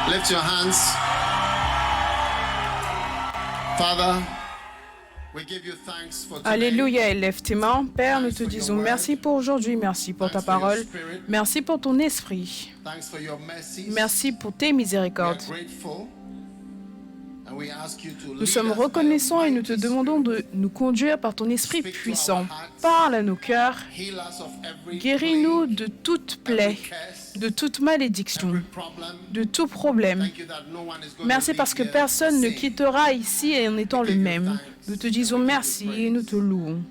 Lift your hands. Father, we give you thanks for today. Alléluia, élève tes mains. Père, nous te disons merci pour aujourd'hui, merci pour ta parole, merci pour ton esprit, Thanks for your mercies. merci pour tes We are miséricordes. grateful. And we ask you to Nous lead sommes us by reconnaissants your et nous te mighty demandons spirit. de nous conduire par ton esprit puissant. Parle à nos cœurs, Heal us of every guéris-nous plague, de toute every plaie, curse, de toute malédiction, every problem. de tout problème. Thank you that no one is going Merci to parce que leave here personne ne same. quittera ici en étant le même. Nous te disons merci et nous te louons.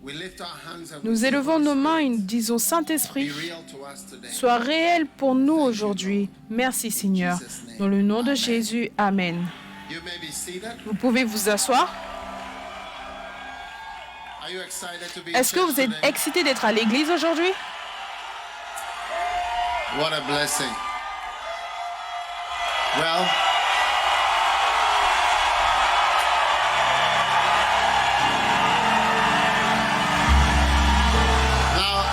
We lift our hands and we Nous say, élevons Holy nos mains Spirit, et nous disons be Saint-Esprit, real to us today. sois réel pour nous aujourd'hui. Merci Seigneur. Dans le nom de Jésus, Amen. You may be seated. Vous pouvez vous asseoir. Are you excited to be in Est-ce que church vous êtes today? excité d'être à l'église aujourd'hui? What a blessing. Well, now,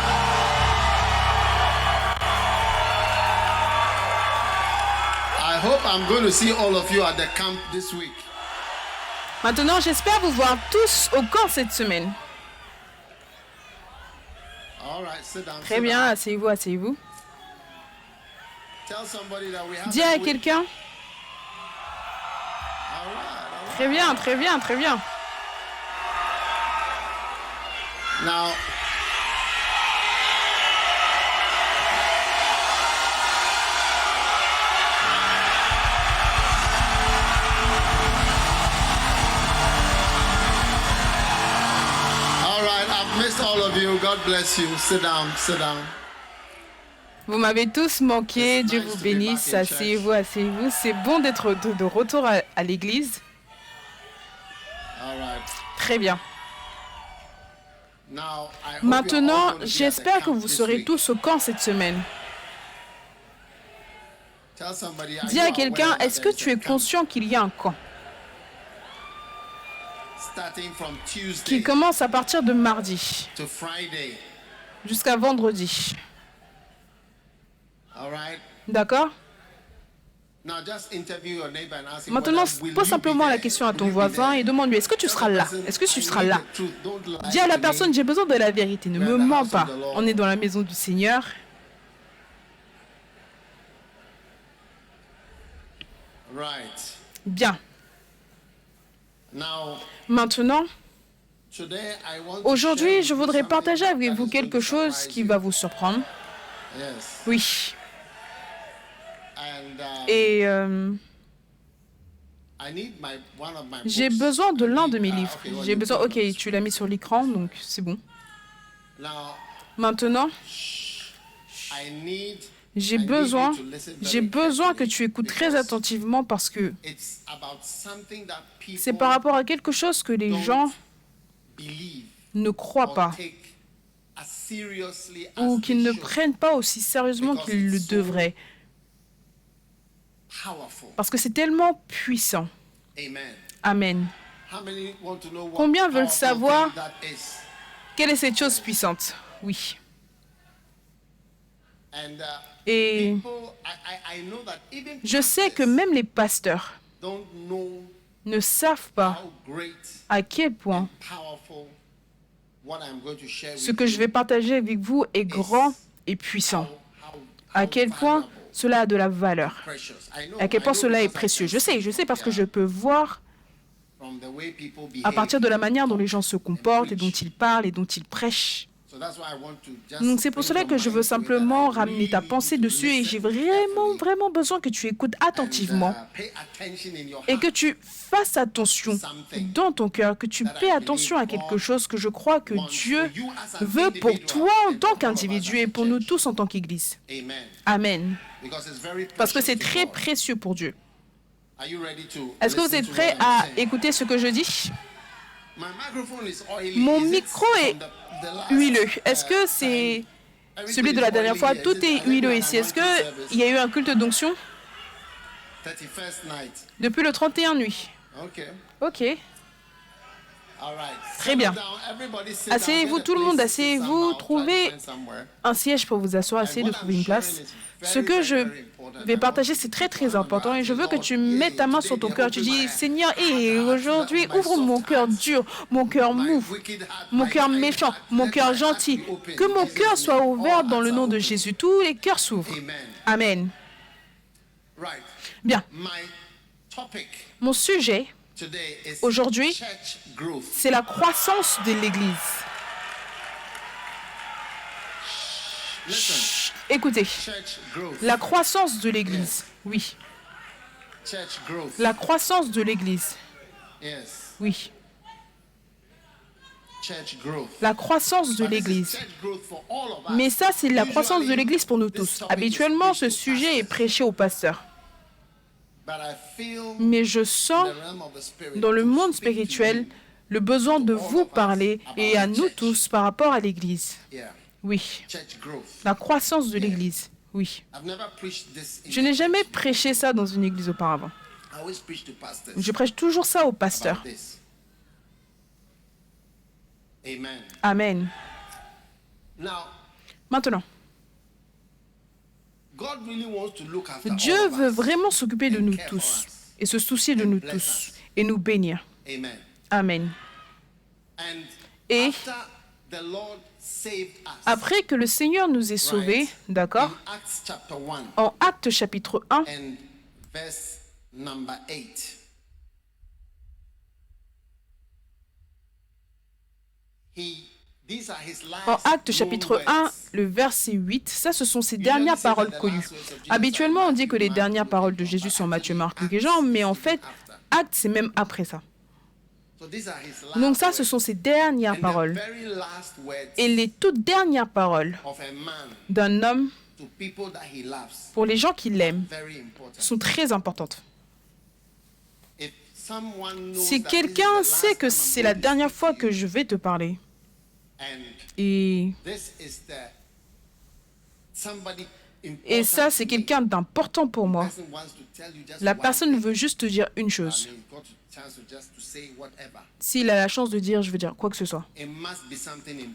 I hope I'm going to see all of you at the camp this week. Maintenant, j'espère vous voir tous au camp cette semaine. All right, sit down. Très sit bien, down. asseyez-vous, asseyez-vous. Tell somebody that we have Dis a à good- quelqu'un. All right. Très bien, très bien, très bien. Now, all right, I've missed all of you. God bless you. Sit down, sit down. Vous m'avez tous manqué, Dieu vous bénisse, asseyez-vous, asseyez-vous. C'est bon d'être de retour à l'église. All right. Très bien. Now, I hope you're all Maintenant, going to be at the j'espère que camp vous this serez week. tous au camp cette semaine. Tell somebody, are Dis you à aware quelqu'un, that est-ce que there is tu a es camp conscient qu'il y a un camp starting from qui Tuesday commence à partir de mardi to Friday? jusqu'à vendredi? All right. D'accord? Now just interview your neighbor and ask him Maintenant, whether will pose you simplement be la there? question à ton Will you be voisin there? et demande-lui, est-ce que tu Tell seras the là? person, Est-ce que tu I seras need là? the truth. Don't lie Dis à la to me. personne, j'ai besoin de la vérité, ne me mens pas. On est dans la maison du Seigneur. Right. Bien. Now, Maintenant, today I want to share aujourd'hui, with je you voudrais something partager that avec is vous going quelque to chose surprise qui you. va vous surprendre. Yes. Oui. And Et I need one of my j'ai books. besoin de I l'un need- de mes ah, livres. okay, well, J'ai you besoin... put Ok, it on the tu l'as mis sur l'écran, donc c'est bon. Now, Maintenant, I need j'ai I need besoin, you to listen very j'ai besoin que carefully tu écoutes très because attentivement parce que it's about something that c'est people par rapport à quelque chose que les don't gens believe ne croient or pas take as seriously ou as qu'ils they ne should. prennent pas aussi sérieusement Because qu'ils le it's so devraient. Powerful. Parce que c'est tellement puissant. Amen. Amen. How many want to know what Combien veulent powerful savoir thing that is? quelle est cette chose puissante? Oui. And Et people, I know that even je sais que pastors même les pasteurs don't know ne savent pas how great à quel point powerful what I'm going to share ce with que je you vais partager avec vous est grand et puissant. À quel point cela a de la valeur. precious. I know, À quel I point know cela est because I précieux. can Je sais see parce que from je peux voir from the way people à behave. partir de la manière dont les gens se comportent et dont ils parlent et dont ils prêchent. So that's why I want to just Donc c'est pour bring cela your que je mind veux to it that simplement I ramener ta really pensée need to dessus et listen j'ai carefully vraiment besoin que tu écoutes and, attentivement pay attention in your et que heart. tu fasses attention dans ton cœur, que tu paies attention à quelque chose que je crois que Dieu veut pour toi en tant qu'individu et pour nous tous en tant qu'Église. Amen. Amen. Because it's very Parce que precious c'est to très God. précieux pour Dieu. Are you ready to Est-ce que vous listen êtes to prêts what I'm à saying? écouter ce que je dis? My microphone is oily. Mon Is it micro from est the last, huileux. Est-ce que c'est time? celui de la dernière fois? Tout est huileux ici. Est-ce qu'il y a eu un culte d'onction 31st night. depuis le 31 nuit? Okay. Ok. Très bien. Asseyez-vous, tout le monde, asseyez-vous, trouvez un siège pour vous asseoir, essayez de trouver une place. Ce que je vais partager, c'est très très important et je veux que tu mettes ta main sur ton cœur. Tu dis, Seigneur, aujourd'hui, ouvre mon cœur dur, mon cœur mou, mon cœur méchant, mon cœur gentil. Que mon cœur soit ouvert dans le nom de Jésus. Tous les cœurs s'ouvrent. Amen. Bien. Mon sujet aujourd'hui, c'est la croissance de l'Église. Chut, écoutez, la croissance de l'Église, oui. La croissance de l'Église, oui. La croissance de l'Église. Mais ça, c'est la croissance de l'Église pour nous tous. Habituellement, ce sujet est prêché aux pasteurs. Mais je sens dans le monde spirituel le besoin de vous parler et à nous tous par rapport à l'Église. Oui. La croissance de l'Église. Oui. Je n'ai jamais prêché ça dans une église auparavant. Je prêche toujours ça aux pasteurs. Amen. Maintenant, Dieu veut vraiment s'occuper de nous tous et se soucier de nous tous et nous bénir. Amen. Et après que le Seigneur nous ait sauvés, d'accord, en Actes chapitre 1, en Actes chapitre 1, le verset 8, ça ce sont ses dernières paroles connues. Habituellement, on dit que les dernières paroles de Jésus sont Matthieu, Marc, Luc et Jean, mais en fait, Actes, c'est même après ça. Donc ça, ce sont ses dernières paroles. Et les toutes dernières paroles d'un homme pour les gens qui l'aiment sont très importantes. Si quelqu'un sait que c'est la dernière fois que je vais te parler, et ça, c'est quelqu'un d'important pour moi, la personne veut juste te dire une chose. S'il a la chance de dire, je veux dire quoi que ce soit,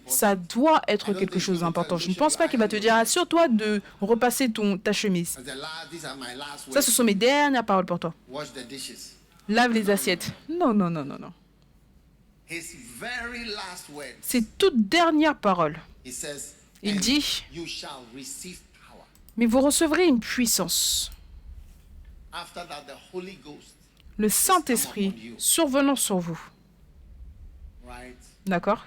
ça doit être quelque chose d'important. Je ne pense pas qu'il va te dire, assure-toi de repasser ta chemise. Ça, ce sont mes dernières paroles pour toi. Lave les assiettes. Non, non, non, non, non. Ses toutes dernières paroles. Il dit, mais vous recevrez une puissance. Le Saint-Esprit survenant sur vous. D'accord?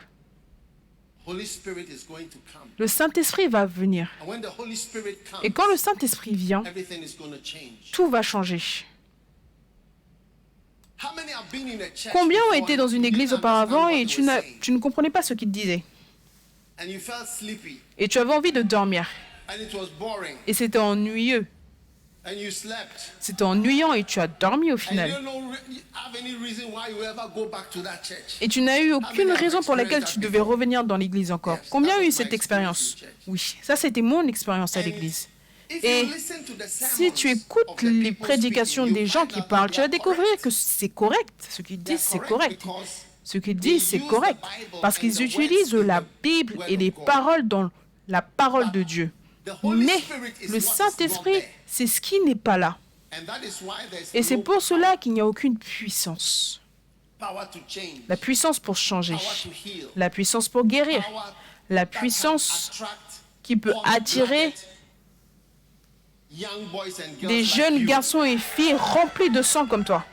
Le Saint-Esprit va venir. Et quand le Saint-Esprit vient, tout va changer. Combien ont été dans une église auparavant et tu ne comprenais pas ce qu'il disait? Et tu avais envie de dormir. Et c'était ennuyeux. C'était ennuyant et tu as dormi au final. Et tu n'as eu aucune raison pour laquelle tu devais revenir dans l'église encore. Combien a eu cette expérience? Oui, ça c'était mon expérience à l'église. Et si tu écoutes les prédications des gens qui parlent, tu vas découvrir que c'est correct. Ce qu'ils disent, c'est correct. Ce qu'ils disent, c'est correct. Parce qu'ils utilisent la Bible et les paroles dans la parole de Dieu. Mais le Saint-Esprit, c'est ce qui n'est pas là. Et c'est pour cela qu'il n'y a aucune puissance. La puissance pour changer. La puissance pour guérir. La puissance qui peut attirer des jeunes garçons et filles remplis de sang comme toi.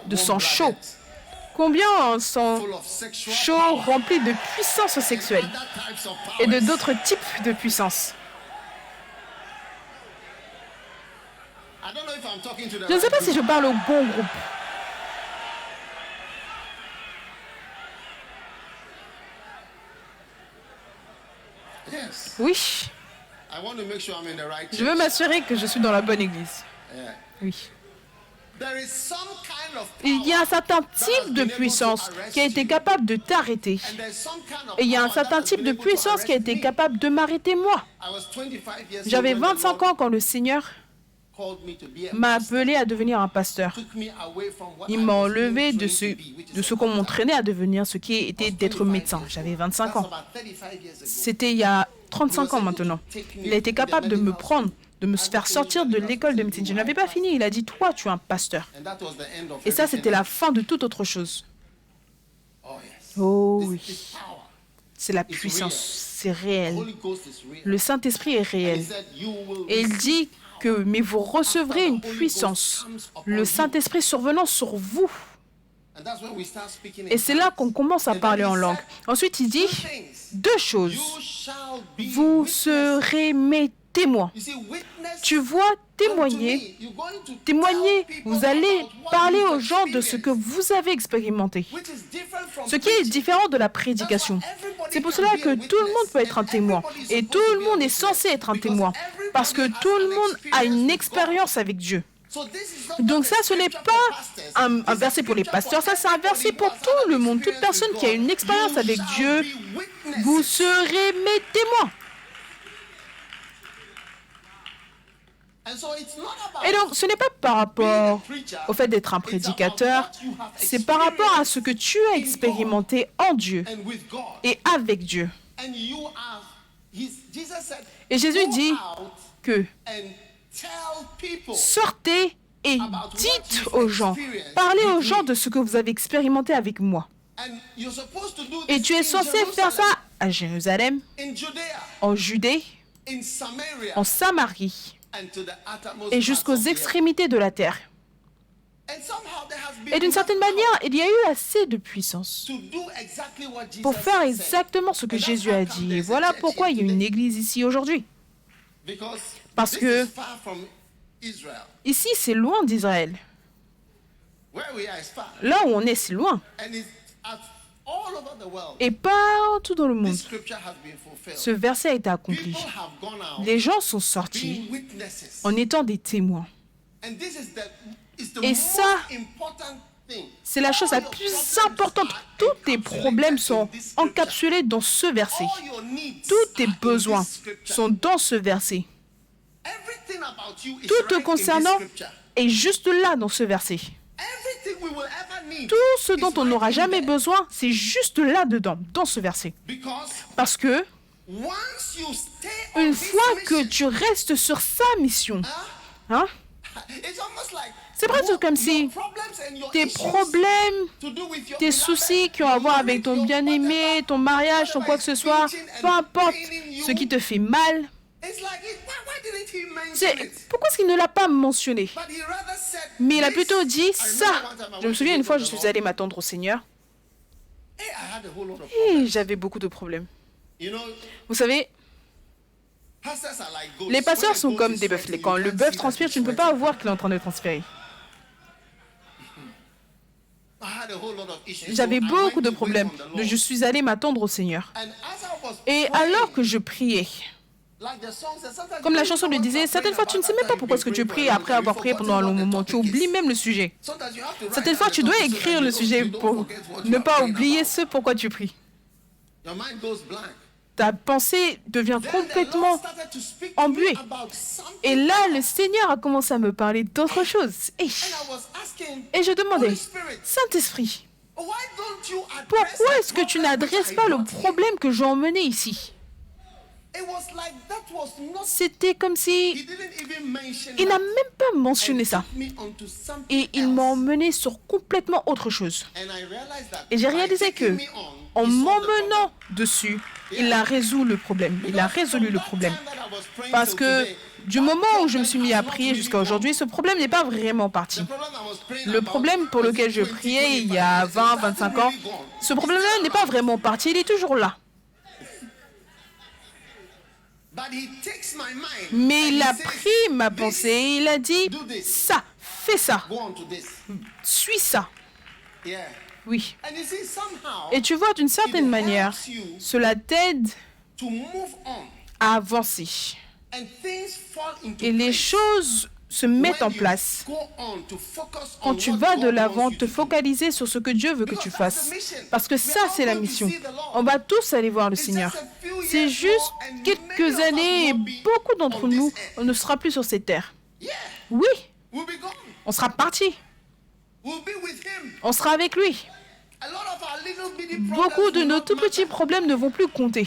De sang chaud. Combien ont un sang chaud rempli de puissance sexuelle et de d'autres types de puissance? Je ne sais pas si je parle au bon groupe. Oui. Je veux m'assurer que je suis dans la bonne église. Oui. Il y a un certain type de puissance qui a été capable de t'arrêter. Et il y a un certain type de puissance qui a été capable de m'arrêter moi. J'avais 25 ans quand le Seigneur m'a appelé à devenir un pasteur. Il m'a enlevé de ce qu'on m'entraînait à devenir, ce qui était d'être médecin. J'avais 25 ans. C'était il y a 35 ans maintenant. Il a été capable de me prendre, de me faire sortir de l'école de médecine. Je n'avais pas fini. Il a dit, toi, tu es un pasteur. Et ça, c'était la fin de toute autre chose. Oh oui. C'est la puissance. C'est réel. Le Saint-Esprit est réel. Et il dit que, mais vous recevrez une puissance. Le Saint-Esprit survenant sur vous. Et c'est là qu'on commence à parler en langue. Ensuite, il dit deux choses. Vous serez mes témoins. Tu vois, témoigner, vous allez parler aux gens de ce que vous avez expérimenté. Ce qui est différent de la prédication. C'est pour cela que tout le monde peut être un témoin. Et tout le monde est censé être un témoin. Parce que tout le monde a une expérience avec Dieu. Donc ça, ce n'est pas un verset pour les pasteurs, ça c'est un verset pour tout le monde. Toute personne qui a une expérience avec Dieu, vous serez mes témoins. Et donc, ce n'est pas par rapport au fait d'être un prédicateur, c'est par rapport à ce que tu as expérimenté en Dieu et avec Dieu. Et Jésus dit que sortez et dites aux gens, parlez aux gens de ce que vous avez expérimenté avec moi. Et tu es censé faire ça à Jérusalem, en Judée, en Samarie et jusqu'aux extrémités de la terre. Et d'une certaine manière, il y a eu assez de puissance pour faire exactement ce que Jésus a dit. Et voilà pourquoi il y a une église ici aujourd'hui. Parce que ici, c'est loin d'Israël. Là où on est, c'est loin. Et partout dans le monde, ce verset a été accompli. Les gens sont sortis en étant des témoins. Et ça, c'est la chose la plus importante. Tous tes problèmes sont encapsulés dans ce verset. Tous tes besoins sont dans ce verset. Tout te concernant est juste là dans ce verset. Tout ce dont on n'aura jamais besoin, c'est juste là-dedans, dans ce verset. Parce que, une fois que tu restes sur sa mission, c'est presque comme si tes problèmes, tes soucis qui ont à voir avec ton bien-aimé, ton mariage, ton quoi que ce soit, peu importe ce qui te fait mal, pourquoi est-ce qu'il ne l'a pas mentionné? Mais il a plutôt dit ça. Je me souviens une fois, je suis allée m'attendre au Seigneur et j'avais beaucoup de problèmes. Vous savez, les pasteurs sont comme des bœufs. Quand le bœuf transpire, tu ne peux pas voir qu'il est en train de transpirer. J'avais beaucoup de problèmes. Je suis allée m'attendre au Seigneur. Et alors que je priais, comme la chanson le disait, certaines fois tu ne sais même pas pourquoi est-ce que tu pries après avoir prié pendant un long moment. Tu oublies même le sujet. Certaines fois tu dois écrire le sujet pour ne pas oublier ce pourquoi tu pries. Ta pensée devient complètement embuée. Et là, le Seigneur a commencé à me parler d'autre chose. Et je demandais, Saint-Esprit, pourquoi est-ce que tu n'adresses pas le problème que j'ai emmené ici? C'était comme si il n'a même pas mentionné ça. Et il m'a emmené sur complètement autre chose. Et j'ai réalisé que, en m'emmenant dessus, il a résolu le problème. Il a résolu le problème. Parce que du moment où je me suis mis à prier jusqu'à aujourd'hui, ce problème n'est pas vraiment parti. Le problème pour lequel je priais il y a 20, 25 ans, ce problème-là n'est pas vraiment parti. Il est toujours là. Mais il a pris ma pensée et il a dit, ça, fais ça, suis ça. Oui. Et tu vois, d'une certaine manière, cela t'aide à avancer. Et les choses se mettent en place quand tu vas de l'avant, te focaliser sur ce que Dieu veut que tu fasses. Parce que ça, c'est la mission. On va tous aller voir le Seigneur. C'est juste quelques années et beaucoup d'entre nous, on ne sera plus sur cette terre. Oui, We'll be gone. on sera parti. We'll be with him. On sera avec lui. A lot of our little bitty Beaucoup problems de will nos not tout petits matter. problèmes ne vont plus compter.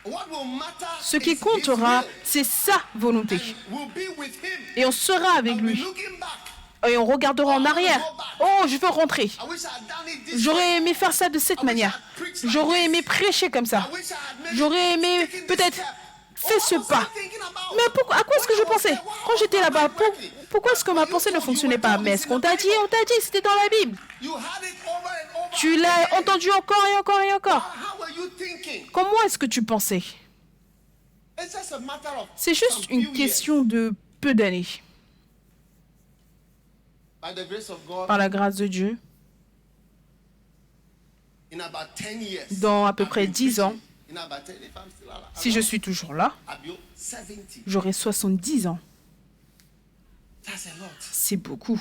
What will matter Ce qui is his comptera, will. c'est sa volonté. And we'll be with him. Et on sera avec And we'll be lui. looking back. Et on regardera en arrière. Oh, je veux rentrer. I wish I had done it this way. J'aurais aimé faire ça de cette manière. J'aurais aimé prêcher comme ça. I wish I had maybe J'aurais aimé taken this peut-être step. faire ce What was I pas. thinking about? Mais pourquoi, à quoi est-ce que je pensais quand j'étais là-bas? Pourquoi est-ce que ma pensée ne fonctionnait pas? Mais est-ce qu'on t'a dit? On t'a dit, c'était dans la Bible. You had it over and over Tu l'as again. entendu encore et encore et encore. How were you thinking? Comment est-ce que tu pensais? It's just a matter of C'est juste some une few question de peu d'années. years. By the grace of God, Par la grâce de Dieu, in about 10 years, dans à peu I've près been 10 ans, preaching. In about 10, if I'm still alive, si je suis toujours là, I'll be 70. j'aurai 70 ans. That's a lot. C'est beaucoup.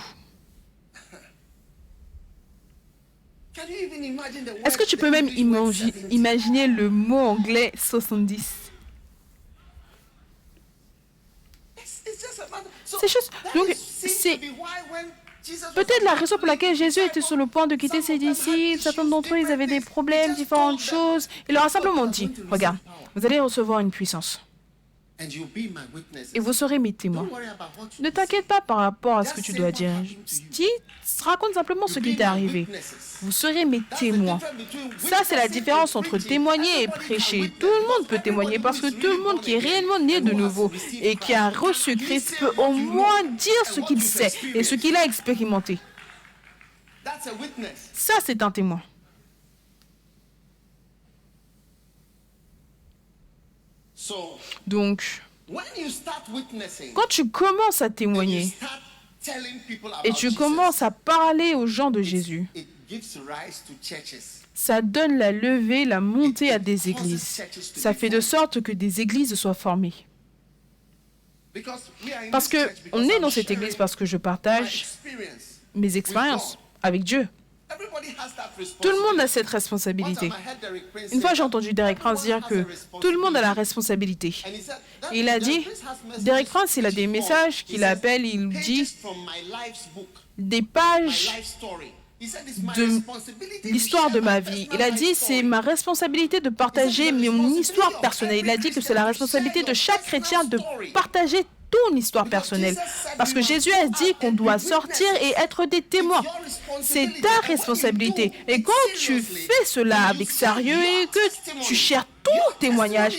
Can you even imagine the Est-ce que word- tu the peux même English word 70? imaginer le mot anglais 70? It's just a matter- So C'est juste- that donc, seems c'est to be why when Jesus was peut-être la about raison to pour laquelle leave Jésus était sur le point de quitter ses disciples. Certains d'entre eux, ils avaient des problèmes, différentes choses. Il leur a simplement dit, regarde, vous allez recevoir une puissance And you'll be my witnesses. et vous serez mes témoins. Don't worry about what you Ne say. t'inquiète pas par rapport à ce que tu dois dire. Dis, raconte simplement ce qui t'est arrivé. Vous serez mes témoins. Ça, c'est la différence entre témoigner et prêcher. Tout le monde peut témoigner parce que tout le monde qui est réellement né de nouveau et qui a reçu Christ peut au moins dire ce qu'il sait et ce qu'il a expérimenté. That's a witness. Ça, c'est un témoin. So Donc, when you start witnessing, quand tu commences à and you témoigner start telling people about et tu Jesus, commences à parler aux gens de Jésus, it gives rise to churches. ça donne la levée, la montée à des églises. Ça fait de sorte que des églises soient formées. Because we are in Parce this que church because on est I'm dans cette sharing église parce que je my partage experience. mes expériences avec Dieu. Everybody has that Tout le monde a responsibility. cette One responsabilité. time I heard Derek Prince Une fois, say j'ai entendu Derek Prince dire que tout le monde a la responsabilité. And he said, that Et il a Derek dit, Prince has messages Derek Prince, il a des which he messages calls, qu'il he says, appelle, il dit pages from my life's book, des my pages life story. He said, it's my de responsibility to l'histoire de share ma my vie. personal Il a life dit, story. c'est ma responsabilité de partager mon histoire personnelle. Il a dit que c'est la responsabilité de chaque chrétien de partager ton histoire personnelle. Parce que Jésus a dit qu'on doit sortir et être des témoins. C'est ta responsabilité. Et quand tu fais cela avec sérieux et que tu cherches ton témoignage,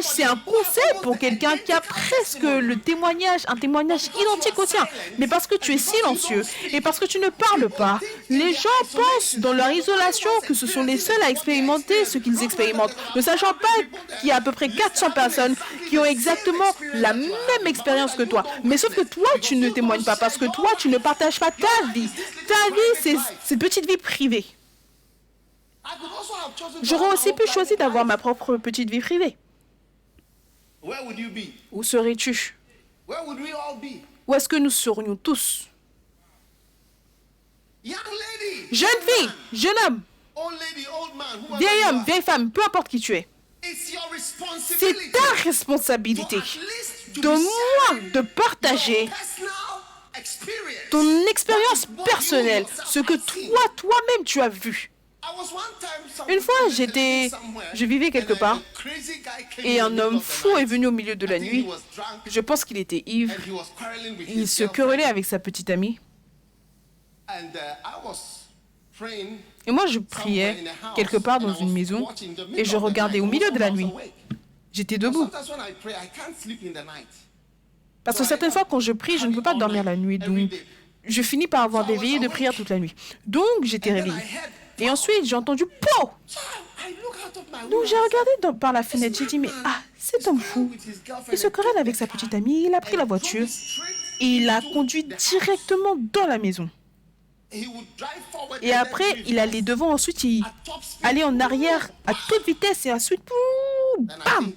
c'est un conseil pour quelqu'un qui a presque un témoignage identique au tien. Mais parce que tu es silencieux et parce que tu ne parles pas, les gens pensent dans leur isolation que ce sont les seuls à expérimenter ce qu'ils expérimentent, ne sachant pas qu'il y a à peu près 400 personnes qui ont exactement la même expérience que toi. Mais sauf que toi, tu ne témoignes pas parce que toi, tu ne partages pas ta vie. Ta vie, c'est cette petite vie privée. I could also have chosen to J'aurais have aussi my pu own choisir private d'avoir life. ma propre petite vie privée. Where would you be? Où serais-tu? Where would we all be? Où est-ce que nous serions tous? Young lady, Jeune young fille, man, jeune homme, old lady, old man, whoever vieil you homme, are, vieille femme, peu importe qui tu es. it's your C'est responsibility ta to responsabilité at least to de be moins sharing de partager your personal experience. ton expérience What you personnelle, yourself ce que have seen. toi-même tu as vu. I was one time Une fois, somewhere, je vivais quelque and part, a crazy guy came et in the un middle homme of the fou night. est venu au milieu de la I think he nuit. was drunk, Je pense qu'il était ivre. and he was quarreling with Il his se girlfriend. querellait avec sa petite amie. And I was praying Et moi, je somewhere priais in a house, quelque part and dans I une was maison, watching the middle et je of the regardais night. au I milieu was de la almost nuit. awake. J'étais But debout. sometimes when I pray, I can't sleep in the night. Parce que certaines fois, quand je prie, je ne peux pas dormir la nuit. Donc, je finis par avoir des veillées de prière toute la nuit. Donc, j'étais And then I réveillée. heard, Et ensuite, j'ai entendu « Po !» so I look out of my Donc, window. j'ai regardé par la fenêtre. J'ai dit « Mais cet homme fou, il se querelle avec sa petite amie. Il a pris la voiture et il l'a conduit directement dans la maison. Et après, il allait devant. Ensuite, il allait en arrière à toute vitesse et ensuite, bam!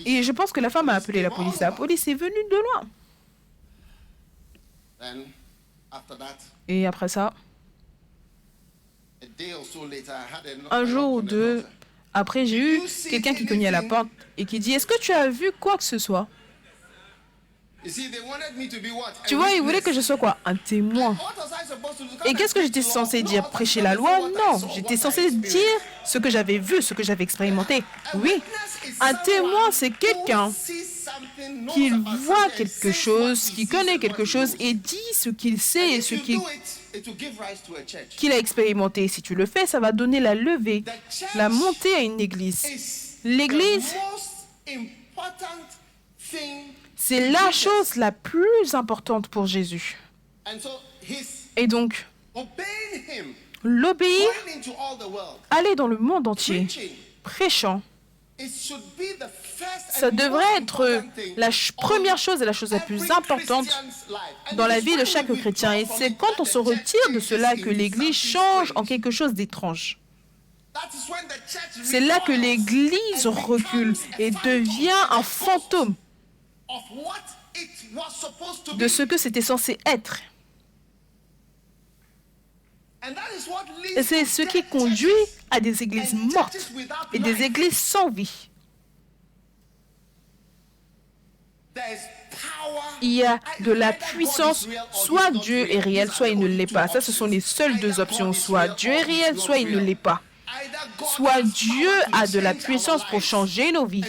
Et je pense que la femme a appelé la police. La police est venue de loin. Et après ça, un jour ou deux, après, j'ai eu quelqu'un qui cognait à la porte et qui dit « Est-ce que tu as vu quoi que ce soit ?» Tu vois, ils voulaient que je sois quoi? Un témoin. Et qu'est-ce que j'étais censé dire? Prêcher la loi? Non, j'étais censé dire ce que j'avais vu, ce que j'avais expérimenté. Oui, un témoin, c'est quelqu'un qui voit quelque chose, qui connaît quelque chose et dit ce qu'il sait et ce qu'il a expérimenté. Si tu le fais, ça va donner la levée, la montée à une église. L'église, c'est la chose la plus importante pour Jésus. Et donc, l'obéir, aller dans le monde entier, prêchant, ça devrait être la première chose et la chose la plus importante dans la vie de chaque chrétien. Et c'est quand on se retire de cela que l'Église change en quelque chose d'étrange. C'est là que l'Église recule et devient un fantôme de ce que c'était censé être. Et c'est ce qui conduit à des églises mortes et des églises sans vie. Il y a de la puissance, soit Dieu est réel, soit il ne l'est pas. Ça, ce sont les seules deux options. Soit Dieu est réel, soit il ne l'est pas. Soit Dieu a de la puissance pour changer nos vies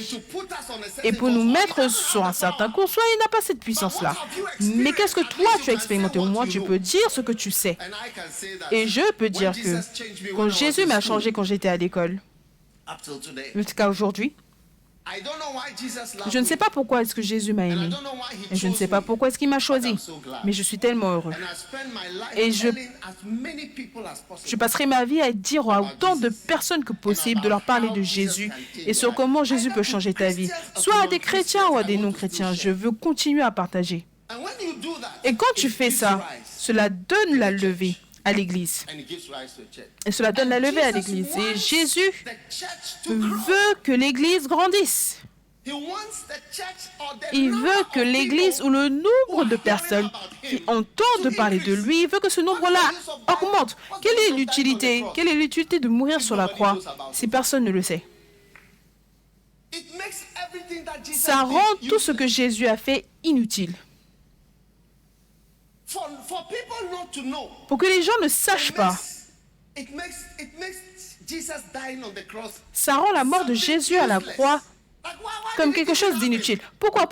et pour nous mettre sur un certain cours, soit il n'a pas cette puissance-là. Mais qu'est-ce que toi tu as expérimenté? Au moins tu peux dire ce que tu sais. Et je peux dire que quand Jésus m'a changé quand j'étais à l'école, jusqu'à aujourd'hui, je ne sais pas pourquoi est-ce que Jésus m'a aimé. Et je ne sais pas pourquoi est-ce qu'il m'a choisi. Mais je suis tellement heureux. Et je passerai ma vie à dire à autant de personnes que possible, de leur parler de Jésus et sur comment Jésus peut changer ta vie. Soit à des chrétiens ou à des non-chrétiens. Je veux continuer à partager. Et quand tu fais ça, cela donne la levée à l'Église. Et cela donne la levée à l'Église. Et Jésus veut que l'Église grandisse. Il veut que l'Église ou le nombre de personnes qui entendent parler de lui, il veut que ce nombre-là augmente. Quelle est l'utilité? Quelle est l'utilité de mourir sur la croix si personne ne le sait? Ça rend tout ce que Jésus a fait inutile. Pour que les gens ne sachent pas, ça rend la mort de Jésus à la croix comme quelque chose d'inutile. Pourquoi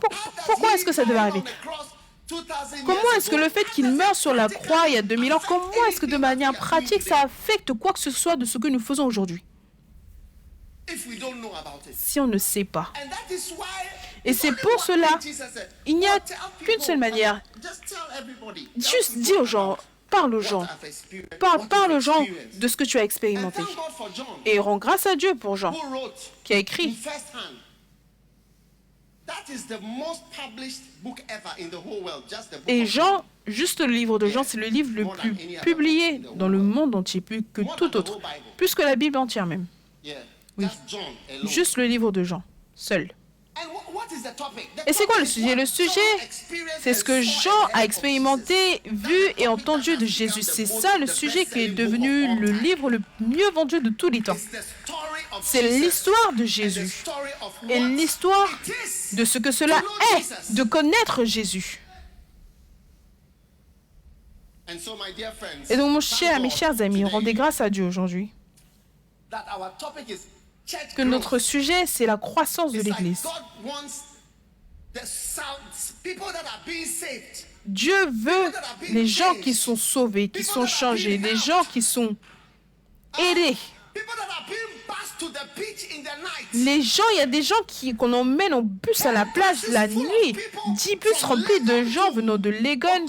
est-ce que ça devait arriver? Comment est-ce que le fait qu'il meure sur la croix il y a 2000 ans, comment est-ce que de manière pratique ça affecte quoi que ce soit de ce que nous faisons aujourd'hui? Si on ne sait pas. Et c'est pour cela, il n'y a qu'une seule manière. Juste dis aux gens, parle aux gens. Parle aux gens de ce que tu as expérimenté. Et rends grâce à Dieu pour Jean, qui a écrit. Et Jean, juste le livre de Jean, c'est le livre le plus publié dans le monde entier, plus que tout autre. Plus que la Bible entière même. Oui, juste le livre de Jean, seul. Et c'est quoi le sujet? Le sujet, c'est ce que Jean a expérimenté, vu et entendu de Jésus. C'est ça le sujet qui est devenu le livre le mieux vendu de tous les temps. C'est l'histoire de Jésus et l'histoire de ce que cela est de connaître Jésus. Et donc, mes chers amis, rendez grâce à Dieu aujourd'hui que notre sujet, c'est la croissance de l'Église. Dieu veut les gens qui sont sauvés, qui sont changés, les gens qui sont aidés. Les gens, il y a des gens qu'on emmène en bus à la plage la nuit. 10 bus remplis de gens venant de Legon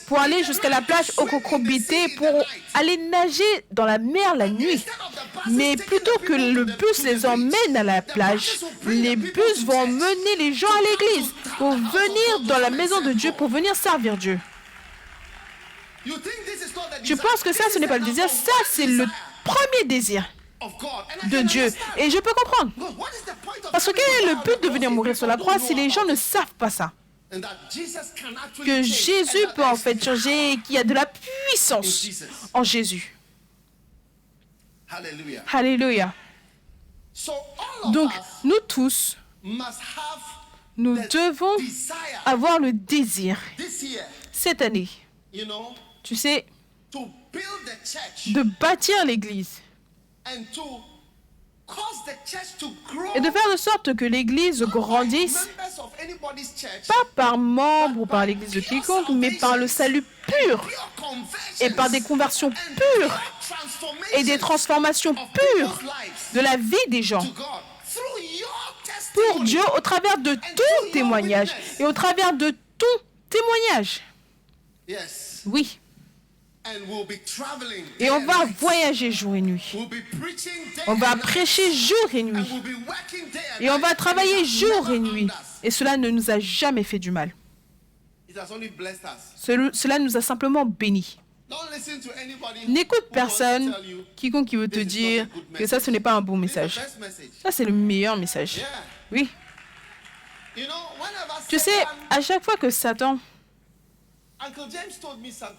pour aller jusqu'à la plage Okokrobité pour aller nager dans la mer la nuit. Mais plutôt que le bus les emmène à la plage, les bus vont emmener les gens à l'église pour venir dans la maison de Dieu, pour venir servir Dieu. Je pense que ça, ce n'est pas le désir. Ça, c'est le premier désir de Dieu. Et je peux comprendre. Parce que quel est le but de venir mourir sur la croix si les gens ne savent pas ça? Que Jésus peut en fait changer, qu'il y a de la puissance en Jésus. Alléluia. Donc, nous tous, Nous devons avoir le désir, cette année, tu sais, de bâtir l'Église et de faire de sorte que l'Église grandisse, pas par membre ou par l'Église de quiconque, mais par le salut pur et par des conversions pures et des transformations pures de la vie des gens pour Dieu au travers de ton témoignage et au travers de ton témoignage. Oui. Et on va voyager jour et nuit. On va prêcher jour et nuit. Et on va travailler jour et nuit. Et cela ne nous a jamais fait du mal. Cela nous a simplement bénis. N'écoute personne, quiconque qui veut te dire que ça, ce n'est pas un bon message. Ça, c'est le meilleur message. Oui. Tu sais, à chaque fois que Satan...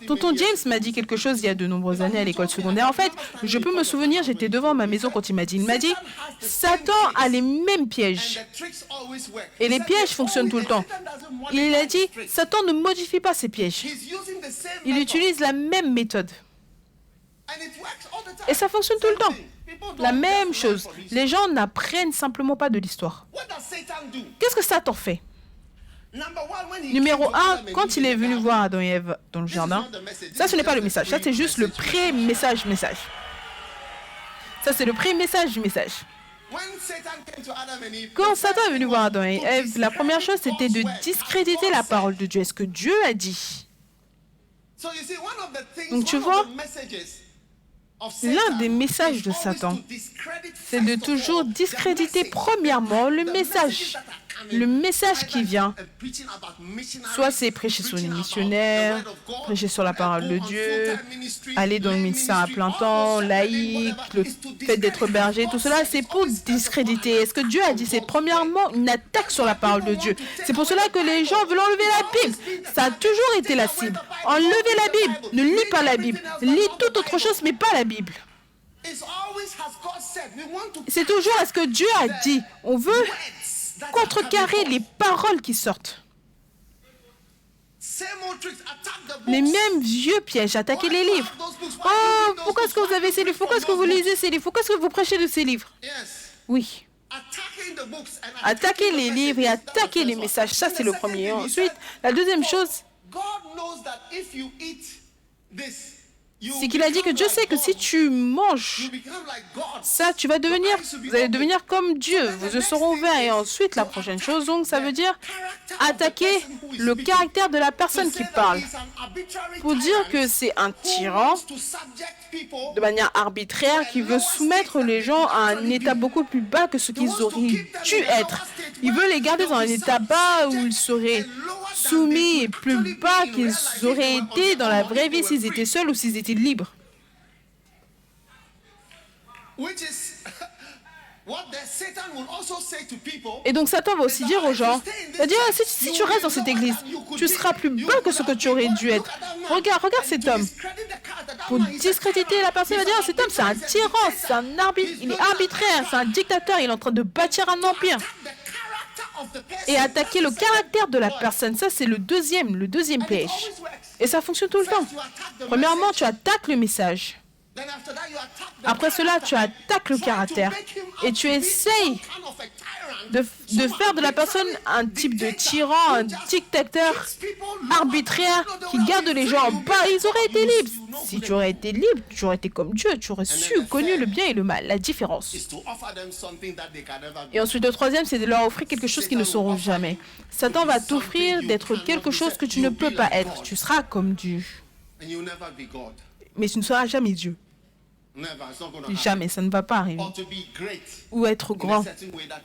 Tonton James m'a dit quelque chose il y a de nombreuses années à l'école secondaire. En fait, je peux me souvenir, j'étais devant ma maison quand il m'a dit, Satan a les mêmes pièges. Et les pièges fonctionnent tout le temps. Il a dit, Satan ne modifie pas ses pièges. Il utilise la même méthode. Et ça fonctionne tout le temps. La même chose. Les gens n'apprennent simplement pas de l'histoire. Qu'est-ce que Satan fait? Numéro 1, quand il est venu voir Adam et Ève dans le jardin, ça ce n'est pas le message, ça c'est juste le pré-message. Ça c'est le pré-message du message. Quand Satan est venu voir Adam et Ève, la première chose c'était de discréditer la parole de Dieu. Est-ce que Dieu a dit? Donc tu vois, l'un des messages de Satan, c'est de toujours discréditer premièrement le message. Le message qui vient, soit c'est prêcher sur les missionnaires, prêcher sur la parole de Dieu, aller dans le ministère à plein temps, laïque, le fait d'être berger, tout cela, c'est pour discréditer. Est-ce que Dieu a dit? C'est premièrement une attaque sur la parole de Dieu. C'est pour cela que les gens veulent enlever la Bible. Ça a toujours été la cible. Enlevez la Bible. Ne lis pas la Bible. Lis toute autre chose, mais pas la Bible. C'est toujours est-ce que Dieu a dit. On veut contrecarrer les paroles qui sortent. Les mêmes vieux pièges, attaquer les livres. Oh, pourquoi est-ce que vous avez ces livres? Pourquoi est-ce que vous lisez ces livres? Pourquoi est-ce que vous prêchez de ces livres? Oui. Attaquer les livres et attaquer les messages, ça c'est le premier. Ensuite, la deuxième chose, c'est qu'il a dit que Dieu sait que si tu manges ça, vous allez devenir comme Dieu, vos yeux seront ouverts. Et ensuite, la prochaine chose, donc, ça veut dire attaquer le caractère de la personne qui parle. Pour dire que c'est un tyran, de manière arbitraire, qui veut soumettre les gens à un état beaucoup plus bas que ce qu'ils auraient dû être. Il veut les garder dans un état bas où ils seraient soumis et plus bas qu'ils auraient été dans la vraie vie s'ils étaient seuls ou s'ils étaient libres. Et donc Satan va aussi dire aux gens, c'est-à-dire si tu restes dans cette église, tu seras plus bas que ce que tu aurais dû être. Regarde cet homme. Pour discréditer la personne, il va dire, cet homme c'est un tyran, il est arbitraire, c'est un dictateur, il est en train de bâtir un empire. Et attaquer le caractère de la personne, ça c'est le deuxième piège. Et ça fonctionne tout le temps. Premièrement, tu attaques le message. Après cela, tu attaques le caractère. Et tu essayes de faire de la personne un type de tyran, un dictateur arbitraire qui garde les gens en bas. Ils auraient été libres. Si tu aurais été libre, tu aurais été comme Dieu. Tu aurais connu le bien et le mal, la différence. Et ensuite, le troisième, c'est de leur offrir quelque chose qu'ils ne sauront jamais. Satan va t'offrir d'être quelque chose que tu ne peux pas être. Tu seras comme Dieu. Mais tu ne seras jamais Dieu. Jamais, ça ne va pas arriver. Ou être grand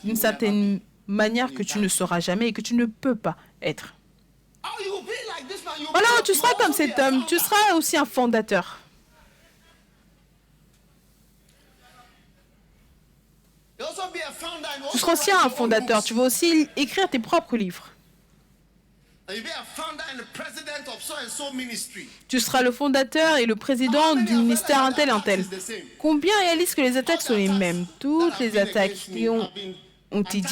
d'une certaine manière que tu ne seras jamais et que tu ne peux pas être. Voilà, tu seras comme cet homme, tu seras aussi un fondateur. Tu seras aussi un fondateur, tu vas aussi écrire tes propres livres. Tu seras le fondateur et le président du ministère un tel. Combien réalisent que les attaques sont les mêmes? Toutes les attaques qui ont ont dit,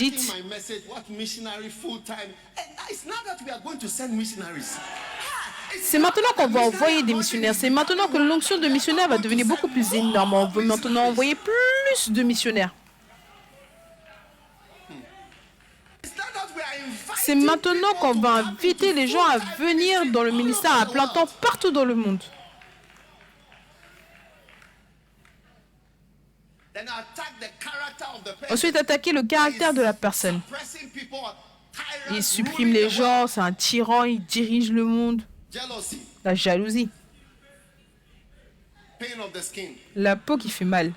c'est maintenant qu'on va envoyer des missionnaires. C'est maintenant que l'onction de missionnaire va devenir beaucoup plus énorme. On veut maintenant envoyer plus de missionnaires. C'est maintenant qu'on va inviter les gens à venir dans le ministère à plein temps partout dans le monde. Ensuite, attaquer le caractère de la personne. Il supprime les gens, c'est un tyran, il dirige le monde. La jalousie. La peau qui fait mal.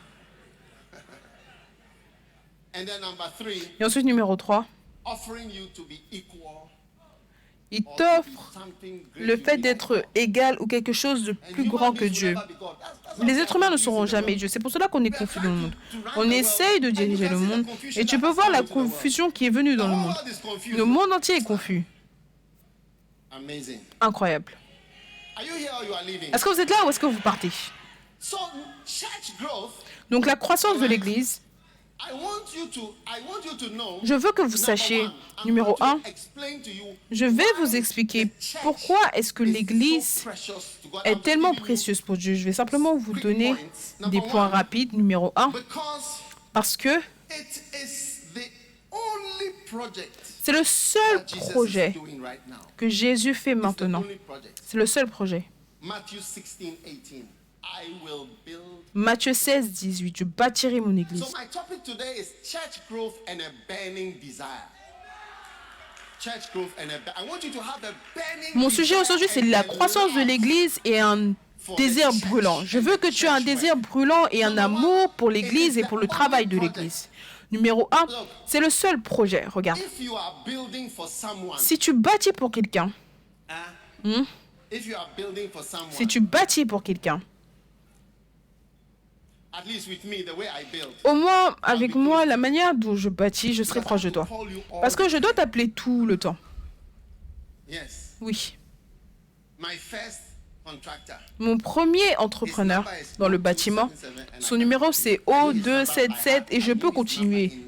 Et ensuite, numéro 3. Il t'offre le fait d'être égal ou quelque chose de plus grand que Dieu. Les êtres humains ne seront jamais Dieu. C'est pour cela qu'on est confus dans le monde. On essaye de diriger le monde et tu peux voir la confusion qui est venue dans le monde. Le monde entier est confus. Incroyable. Est-ce que vous êtes là ou est-ce que vous partez? Donc la croissance de l'Église, je veux que vous sachiez, numéro 1, je vais vous expliquer pourquoi est-ce que l'Église est tellement précieuse pour Dieu. Je vais simplement vous donner des points rapides. Numéro 1, parce que c'est le seul projet que Jésus fait maintenant. C'est le seul projet. Matthieu 16, 18. Je bâtirai mon église. Mon sujet aujourd'hui, c'est la croissance de l'église et un désir brûlant. Je veux que tu aies un désir brûlant et un amour pour l'église et pour le travail de l'église. Numéro 1, c'est le seul projet. Regarde. Si tu bâtis pour quelqu'un, si tu bâtis pour quelqu'un, au moins avec moi, la manière dont je bâtis, je serai proche de toi. Parce que je dois t'appeler tout le temps. Oui. Mon premier entrepreneur dans le bâtiment, son numéro c'est O277 et je peux continuer.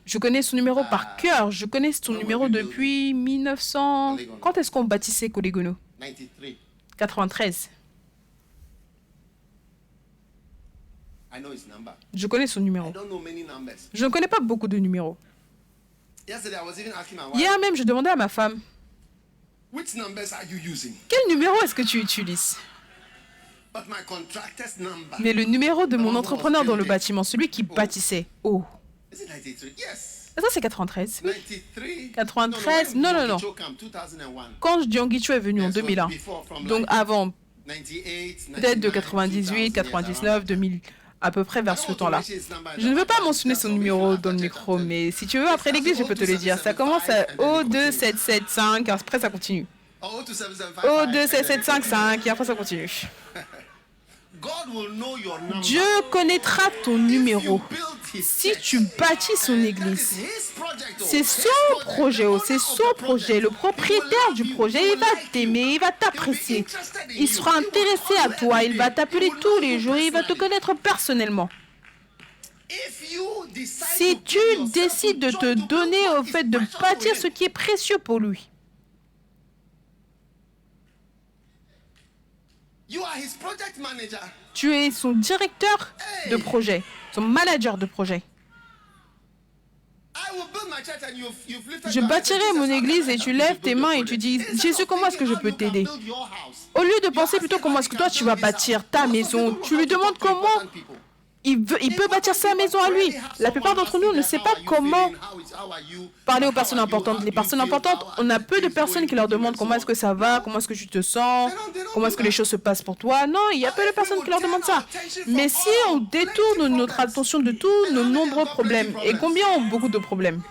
Je connais son numéro par cœur. Je connais son numéro depuis 1900... Quand est-ce qu'on bâtissait Colégono? 93. Je connais son numéro. Je ne connais pas beaucoup de numéros. Hier même, je demandais à ma femme, quel numéro est-ce que tu utilises? Mais le numéro de mon entrepreneur dans le bâtiment, celui qui bâtissait. Oh. Ça, c'est 93. 93. Non. Quand Dianguicho est venu en 2001, donc avant, peut-être de 98, 99, 2000, à peu près vers ce temps-là. Je ne veux pas mentionner son numéro dans le micro, mais si tu veux, après l'église, je peux te le dire. Ça commence à O2775, après ça continue. O27755, et après ça continue. Dieu connaîtra ton numéro si tu bâtis son église. C'est son projet, c'est son projet. Le propriétaire du projet, il va t'aimer, il va t'apprécier. Il sera intéressé à toi, il va t'appeler tous les jours, il va te connaître personnellement. Si tu décides de te donner au fait de bâtir ce qui est précieux pour lui, tu es son directeur de projet, son manager de projet. Je bâtirai mon église et tu lèves tes mains et tu dis, Jésus, comment est-ce que je peux t'aider? Au lieu de penser plutôt comment est-ce que toi tu vas bâtir ta maison, tu lui demandes comment il peut bâtir sa maison à lui. La plupart d'entre nous ne savent pas comment parler aux personnes importantes. Les personnes importantes, on a peu de personnes qui leur demandent comment est-ce que ça va, comment est-ce que tu te sens, comment est-ce que les choses se passent pour toi. Non, il y a peu de personnes qui leur demandent ça. Mais si on détourne notre attention de tous nos nombreux problèmes, et combien ont beaucoup de problèmes?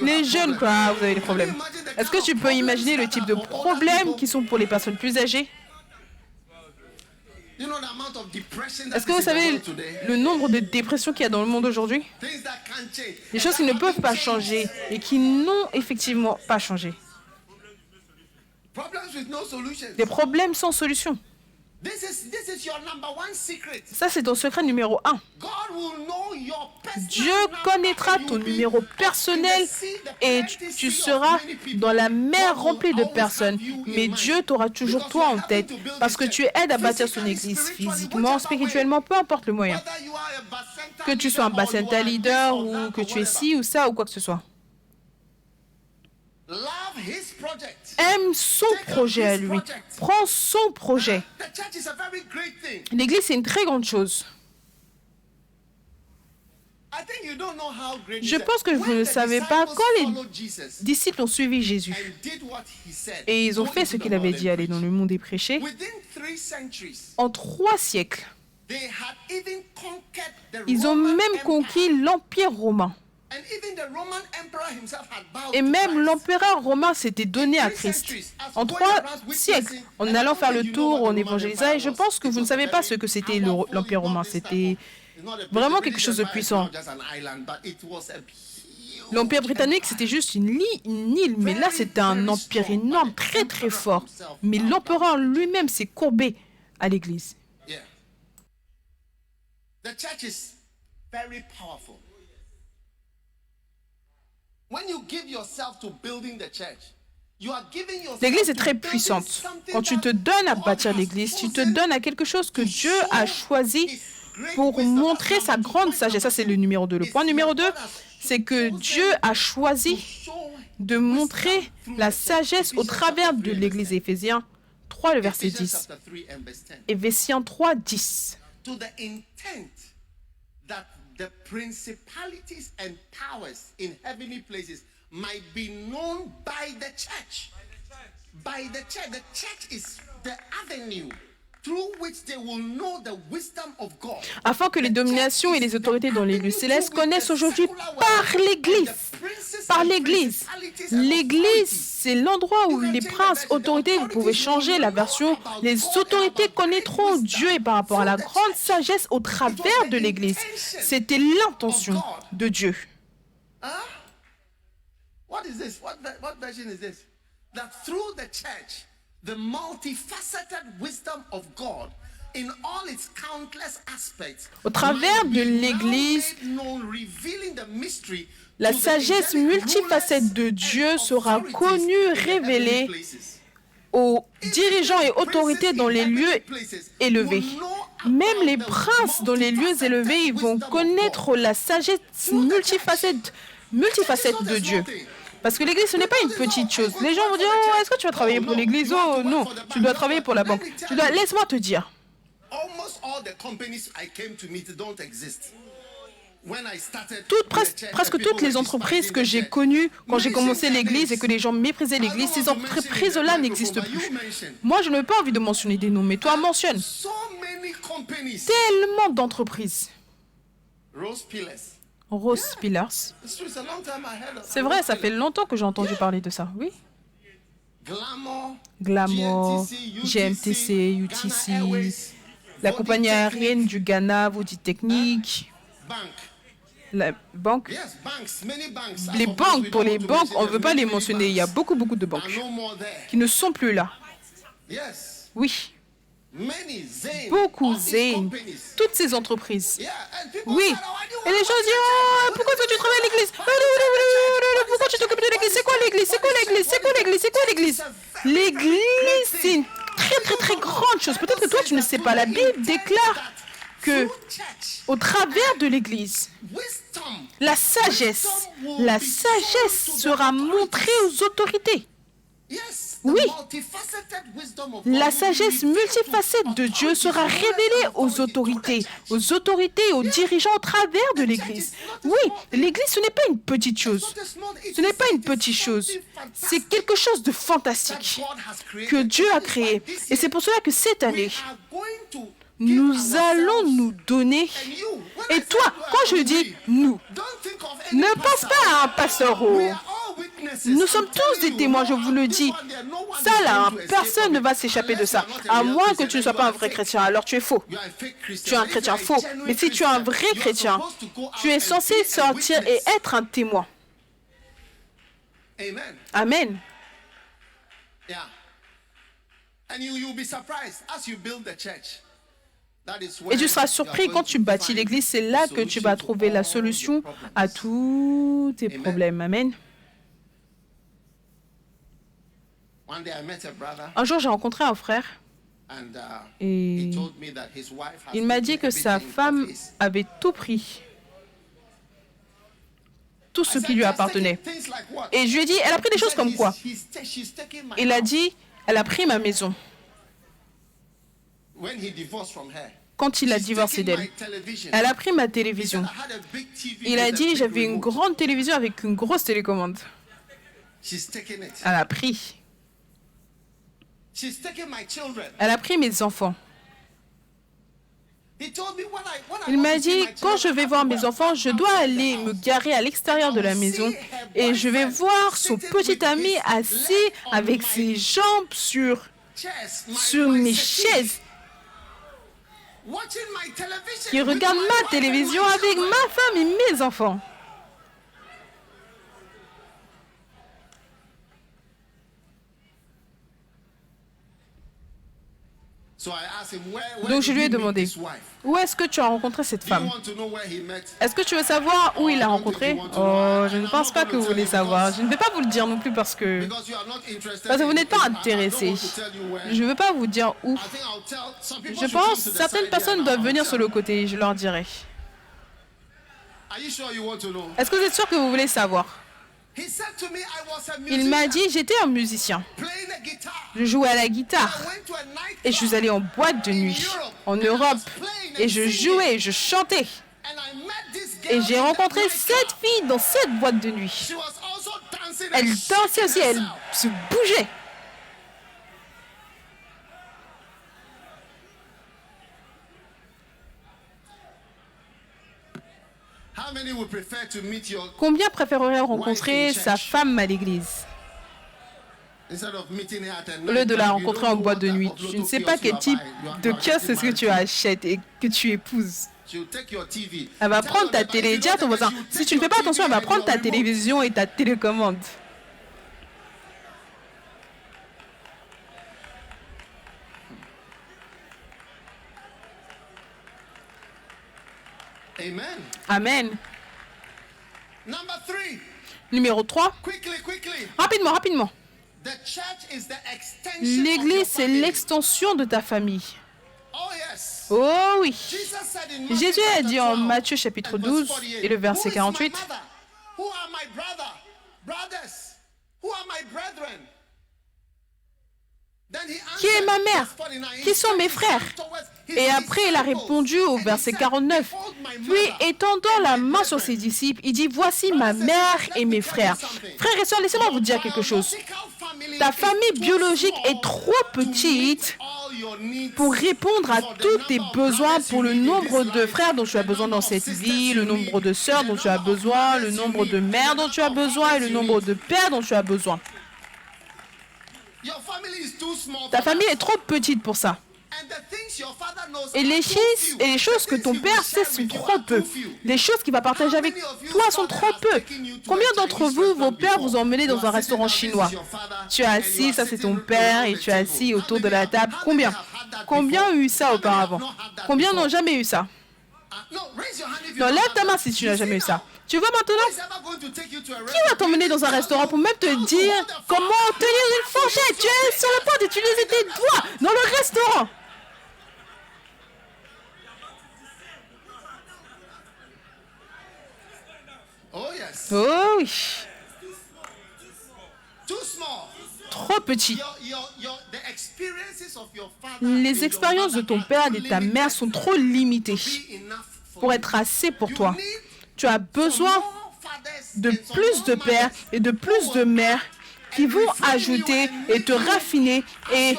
Les jeunes, quoi, vous avez des problèmes. Est-ce que tu peux imaginer le type de problèmes qui sont pour les personnes plus âgées? Est-ce que vous savez le nombre de dépressions qu'il y a dans le monde aujourd'hui? Des choses qui ne peuvent pas changer et qui n'ont effectivement pas changé. Des problèmes sans solution. Ça, c'est ton secret numéro 1. Dieu connaîtra ton numéro personnel et tu seras dans la mer remplie de personnes. Mais Dieu t'aura toujours toi en tête parce que tu aides à bâtir son église physiquement, spirituellement, peu importe le moyen. Que tu sois un bacenta leader ou que tu es ci ou ça ou quoi que ce soit. Aime son projet à lui. Prends son projet. L'église, c'est une très grande chose. Je pense que vous ne savez pas, quand les disciples ont suivi Jésus et ils ont fait ce qu'il avait dit, aller dans le monde et prêcher, en 3 siècles, ils ont même conquis l'Empire romain. Et même l'empereur romain s'était donné à Christ. En 3 siècles, en allant faire le tour, en évangélisant, et je pense que vous ne savez pas ce que c'était l'Empire romain. C'était vraiment quelque chose de puissant. L'Empire britannique, c'était juste une île, mais là, c'était un empire énorme, très très fort. Mais l'empereur lui-même s'est courbé à l'Église. L'Église est très puissante. Quand tu te donnes à bâtir l'Église, tu te donnes à quelque chose que Dieu a choisi pour montrer sa grande sagesse. Ça, c'est le numéro 2. Le point numéro 2, c'est que Dieu a choisi de montrer la sagesse au travers de l'Église. Éphésiens 3, le verset 10. Éphésiens 3, 10. The principalities and powers in heavenly places might be known by the church. By the church. The church is the avenue through which they will know the wisdom of God. Afin que les dominations et les autorités dans les lieux célestes connaissent aujourd'hui par l'Église. Par l'Église. L'Église, c'est l'endroit où les princes, autorités, vous pouvez changer la version. Les autorités connaîtront Dieu et par rapport à la grande sagesse au travers de l'Église. C'était l'intention de Dieu. What is this? What version is this? That through the church, the multifaceted wisdom of God in all its countless aspects, au travers de l'Église, la sagesse multifacette de Dieu sera connue, révélée aux dirigeants et autorités dans les lieux élevés. Même les princes dans les lieux élevés, ils vont connaître la sagesse multifacette de Dieu. Parce que l'Église, ce n'est pas une petite chose. Les gens vont dire, oh, est-ce que tu vas travailler pour l'Église? Oh non, tu dois travailler pour la banque. Laisse-moi te dire. Presque toutes les entreprises que j'ai connues quand j'ai commencé l'Église et que les gens méprisaient l'Église, ces entreprises-là n'existent plus. Moi, je n'ai pas envie de mentionner des noms, mais toi, mentionne. Tellement d'entreprises. Rose Pillars. C'est vrai, ça fait longtemps que j'ai entendu parler de ça, oui. Glamour, GMTC, UTC, la compagnie aérienne du Ghana, Vaudi Technique, la banque. Les banques, pour les banques, on ne veut pas les mentionner. Il y a beaucoup de banques qui ne sont plus là. Oui. Beaucoup, Zayn, toutes ces entreprises. Oui. Et les gens disent, oh, pourquoi est-ce que tu travailles à l'église? Pourquoi tu t'occupes de l'église? C'est quoi l'église? C'est quoi l'église? C'est quoi l'église? C'est quoi l'église? L'église, c'est une très grande chose. Peut-être que toi, tu ne sais pas. La Bible déclare que, au travers de l'église, la sagesse sera montrée aux autorités. Oui, la sagesse multifacette de Dieu sera révélée aux autorités, aux dirigeants au travers de l'Église. Oui, l'Église, ce n'est pas une petite chose. Ce n'est pas une petite chose. C'est quelque chose de fantastique que Dieu a créé. Et c'est pour cela que cette année, nous allons nous donner. Et toi, quand je dis nous, ne pense pas à un pasteur. Nous sommes tous des témoins, je vous le dis. Ça là, personne ne va s'échapper de ça. À moins que tu ne sois pas un vrai chrétien, alors tu es faux. Tu es un chrétien faux. Mais si tu es un vrai chrétien, tu es censé sortir et être un témoin. Amen. Et tu seras surpris quand tu bâtis l'église, c'est là que tu vas trouver la solution à tous tes problèmes. Amen. Un jour, j'ai rencontré un frère et il m'a dit que sa femme avait tout pris, tout ce qui lui appartenait. Et je lui ai dit, elle a pris des choses comme quoi? Il a dit, elle a pris ma maison. Quand il a divorcé d'elle, elle a pris ma télévision. Il a dit, j'avais une grande télévision avec une grosse télécommande. Elle a pris. Elle a pris mes enfants. Il m'a dit, quand je vais voir mes enfants, je dois aller me garer à l'extérieur de la maison et je vais voir son petit ami assis avec ses jambes sur mes chaises, qui regarde ma télévision avec ma femme et mes enfants. Donc je lui ai demandé, où est-ce que tu as rencontré cette femme? Est-ce que tu veux savoir où il l'a rencontrée? Oh, je ne pense pas que vous voulez savoir. Je ne vais pas vous le dire non plus parce que vous n'êtes pas intéressé. Je ne veux pas vous dire où. Je pense que certaines personnes doivent venir sur le côté, je leur dirai. Est-ce que vous êtes sûr que vous voulez savoir? Il m'a dit, j'étais un musicien. Je jouais à la guitare et je suis allé en boîte de nuit en Europe et je jouais, je chantais. Et j'ai rencontré cette fille dans cette boîte de nuit. Elle dansait aussi, elle se bougeait. Combien préféreraient rencontrer sa femme à l'église au lieu de la rencontrer en boîte de nuit? Je ne sais pas quel type de kiosque est-ce que tu achètes et que tu épouses. Elle va prendre ta télé. Dis à ton voisin, si tu ne fais pas attention, elle va prendre ta télévision et ta télécommande. Amen. Numéro 3. Rapidement, rapidement. L'église, c'est l'extension de ta famille. Oh oui. Jésus a dit en Matthieu chapitre 12 et le verset 48. Qui est ma mère? Qui sont mes frères? Et après, il a répondu au verset 49. Puis, étendant la main sur ses disciples, il dit, voici ma mère et mes frères. Frères et sœurs, laissez-moi vous dire quelque chose. Ta famille biologique est trop petite pour répondre à tous tes besoins, pour le nombre de frères dont tu as besoin dans cette vie, le nombre de sœurs dont tu as besoin, le nombre de mères dont tu as besoin et le nombre de pères dont tu as besoin. Ta famille est trop petite pour ça. Et les choses que ton père sait sont trop peu. Les choses qu'il va partager avec toi sont trop peu. Combien d'entre vous, vos pères vous ont emmené dans un restaurant chinois? Tu es assis, ça c'est ton père, et tu es assis autour de la table. Combien? Combien ont eu ça auparavant? Combien n'ont jamais eu ça? Non, lève ta main si tu n'as jamais eu ça. Tu vois maintenant? Qui va t'emmener dans un restaurant pour même te dire comment tenir une fourchette? Tu es sur le point d'utiliser tes doigts dans le restaurant. Oh oui. Trop petit. Les expériences de ton père et de ta mère sont trop limitées pour être assez pour toi. Tu as besoin de plus de pères et de plus de mères qui vont ajouter et te raffiner et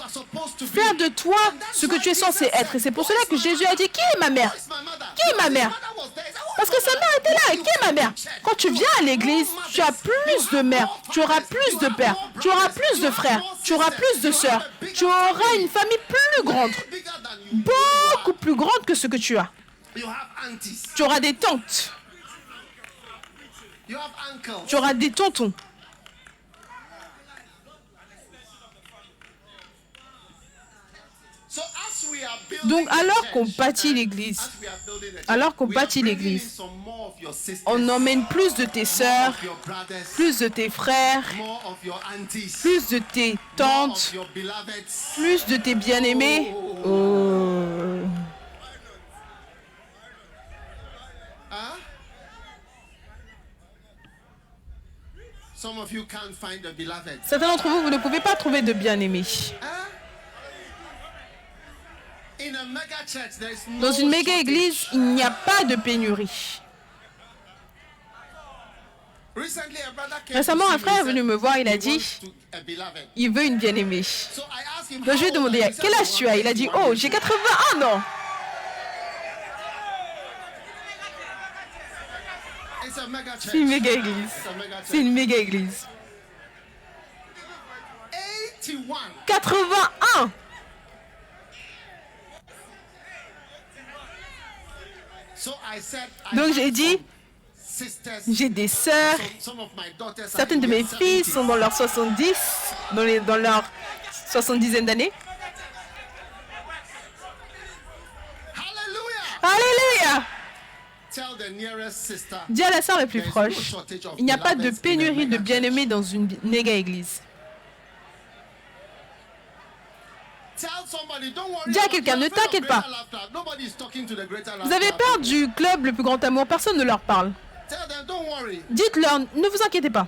faire de toi ce que tu es censé être. Et c'est pour cela que Jésus a dit, qui est ma mère? Qui est ma mère? Parce que sa mère était là. Et qui est ma mère? Quand tu viens à l'église, tu as plus de mères, tu auras plus de pères, tu auras plus de frères, tu auras plus de sœurs, tu auras une famille plus grande, beaucoup plus grande que ce que tu as. Tu auras des tantes. Tu auras des tontons. Donc, alors qu'on bâtit l'église, on emmène plus de tes sœurs, plus de tes frères, plus de tes tantes, plus de tes bien-aimés. Oh. Certains d'entre vous, vous ne pouvez pas trouver de bien-aimés. Dans une méga église, il n'y a pas de pénurie. Récemment, un frère est venu me voir, il a dit, il veut une bien-aimée. Donc je lui ai demandé, quel âge tu as? Il a dit, oh, j'ai 81 ans. C'est une méga église. C'est une méga église. 81. Donc j'ai dit, j'ai des sœurs, certaines de mes filles sont dans leurs 70, dans leur 70aine d'années. Alléluia! Dis à la sœur la plus proche, il n'y a pas de pénurie de bien-aimés dans une méga église. Dis à quelqu'un, ne t'inquiète pas. Vous avez peur du club le plus grand amour, personne ne leur parle. Dites-leur, ne vous inquiétez pas.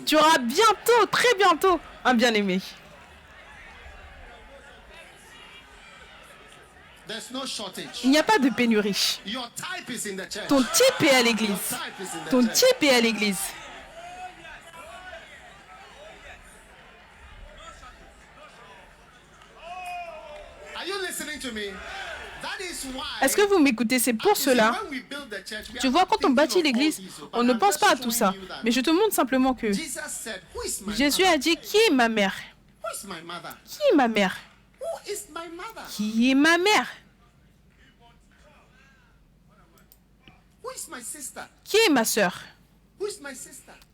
Tu auras bientôt, très bientôt, un bien-aimé. Il n'y a pas de pénurie. Ton type est à l'église. Ton type est à l'église. Est-ce que vous m'écoutez? C'est pour cela. Tu vois, quand on bâtit l'église, on ne pense pas à tout ça. Mais je te montre simplement que Jésus a dit, qui est ma mère? Qui est ma mère? Qui est ma mère? Qui est ma sœur?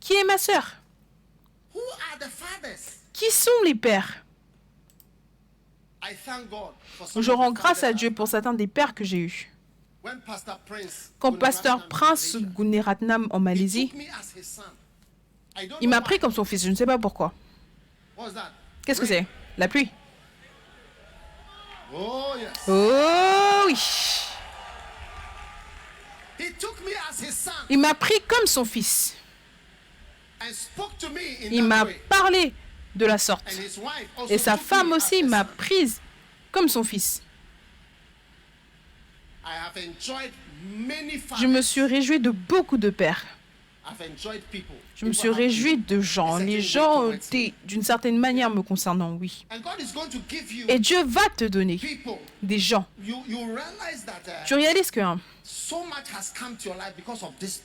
Qui est ma sœur? Qui sont les pères? Je rends grâce à Dieu pour certains des pères que j'ai eus. Quand Pasteur Prince Gunaratnam en Malaisie, il m'a pris comme son fils, je ne sais pas pourquoi. Qu'est-ce que c'est? La pluie. Oh oui. Il m'a pris comme son fils. Il m'a parlé de la sorte. Et sa femme aussi m'a prise comme son fils. Je me suis réjoui de beaucoup de pères. Je me suis réjoui de gens. Les gens ont été d'une certaine manière me concernant, oui. Et Dieu va te donner des gens. Tu réalises que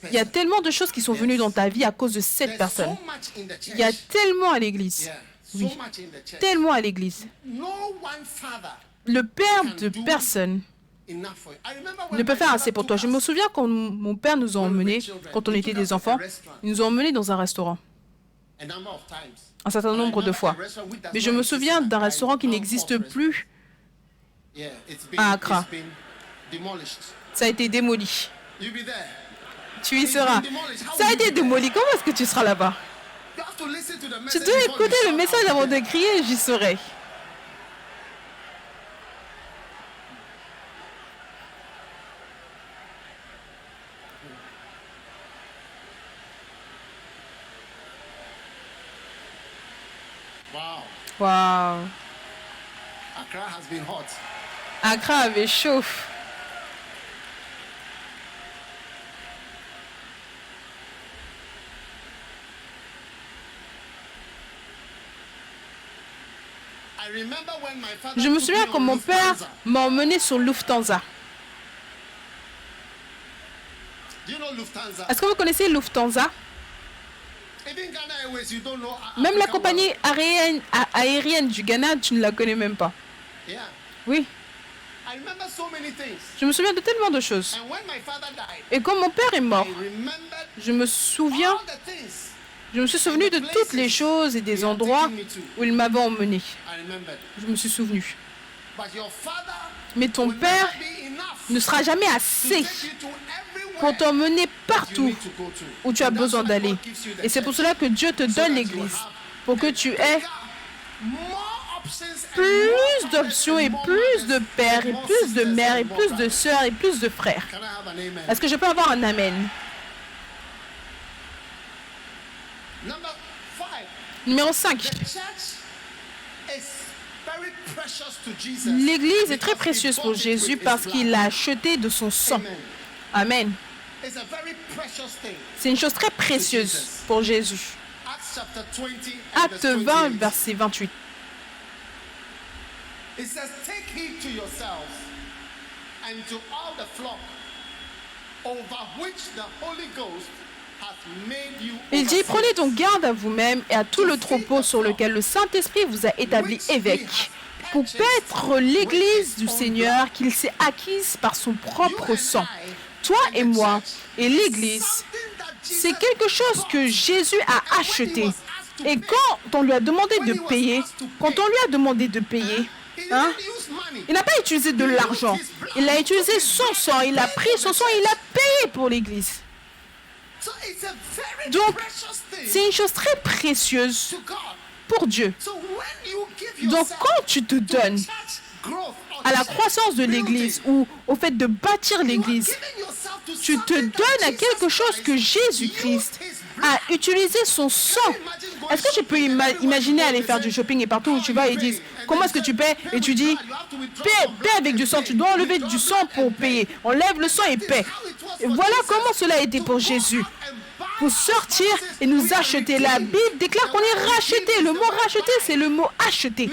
il y a tellement de choses qui sont venues dans ta vie à cause de cette personne. Il y a tellement à l'église. Oui, tellement à l'église. Le père de personne ne peut faire assez pour toi. Je me souviens quand mon père nous a emmenés, quand on était des enfants, ils nous ont emmenés dans un restaurant. Un certain nombre de fois. Mais je me souviens d'un restaurant qui n'existe plus à Accra. Ça a été démoli. Tu y seras. Ça a été démoli. Comment est-ce que tu seras là-bas? Tu dois écouter le message avant de crier, j'y serai. Wow. Accra avait chaud. Je me souviens quand mon père m'a emmené sur Lufthansa. Est-ce que vous connaissez Lufthansa? Même la compagnie aérienne du Ghana, tu ne la connais même pas. Oui. Je me souviens de tellement de choses. Et quand mon père est mort, je me suis souvenu de toutes les choses et des endroits où il m'avait emmené. Je me suis souvenu. Mais ton père ne sera jamais assez pour t'emmener partout où tu as besoin d'aller. Et c'est pour cela que Dieu te donne l'Église, pour que tu aies plus d'options et plus de pères et plus de mères et plus de sœurs et plus de frères. Est-ce que je peux avoir un amen? Numéro 5. L'Église est très précieuse pour Jésus parce qu'il l'a achetée de son sang. Amen. C'est une chose très précieuse pour Jésus. Acte 20, verset 28. It says, take heed to yourselves and to all the flock over which the Holy Ghost hath made you. Il dit, prenez donc garde à vous-même et à tout le troupeau sur lequel le Saint-Esprit vous a établi évêque, pour paître l'Église du Seigneur qu'il s'est acquise par son propre sang. Toi et moi et l'Église, c'est quelque chose que Jésus a acheté. Et quand on lui a demandé de payer, hein, il n'a pas utilisé de l'argent. Il a utilisé son sang. Il a pris son sang et il a payé pour l'Église. Donc, c'est une chose très précieuse pour Dieu. Donc, quand tu te donnes à la croissance de l'Église ou au fait de bâtir l'Église, tu te donnes à quelque chose que Jésus-Christ a utilisé son sang. Est-ce que tu peux imaginer aller faire du shopping et partout où tu vas et ils disent comment est-ce que tu paies et tu dis paie avec du sang, tu dois enlever du sang pour payer. Enlève le sang et paie. Et voilà comment cela a été pour Jésus. Pour sortir et nous acheter. La Bible déclare qu'on est racheté. Le mot racheté, c'est le mot acheter.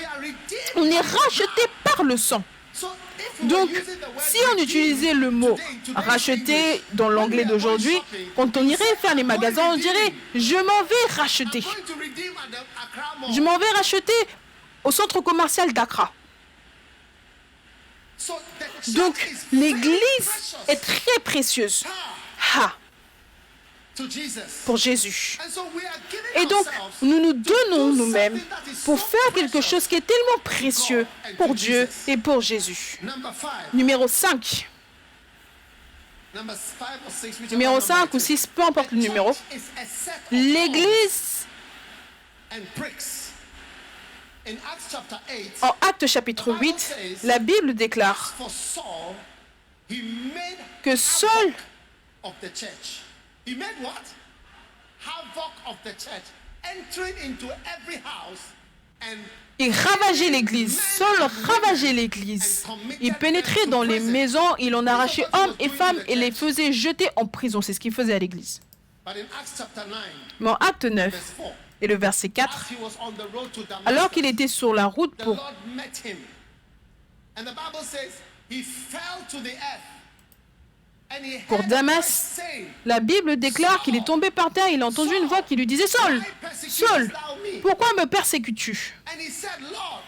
On est racheté par le sang. Donc, si on utilisait le mot racheter dans l'anglais d'aujourd'hui, quand on irait faire les magasins, on dirait je m'en vais racheter. Je m'en vais racheter au centre commercial d'Accra. Donc, l'Église est très précieuse pour Jésus. Et donc, nous nous donnons nous-mêmes pour faire quelque chose qui est tellement précieux pour Dieu et pour Jésus. Numéro 5. Numéro 5 ou 6, peu importe le numéro. L'Église, en Actes chapitre 8, la Bible déclare que Saul He made what? Havoc of the church, entering into every house and il ravageait l'église. Saul ravageait l'église. Il pénétrait dans les maisons, il en arrachait hommes et femmes et les faisait jeter en prison. C'est ce qu'il faisait à l'église. Mais en Acte 9 et le verset 4, alors qu'il était sur la route pour Damas, la Bible déclre qu'il est tombé par terre. Il a entendu une voix qui lui disait « Saul, Saul, pourquoi me persécutes-tu »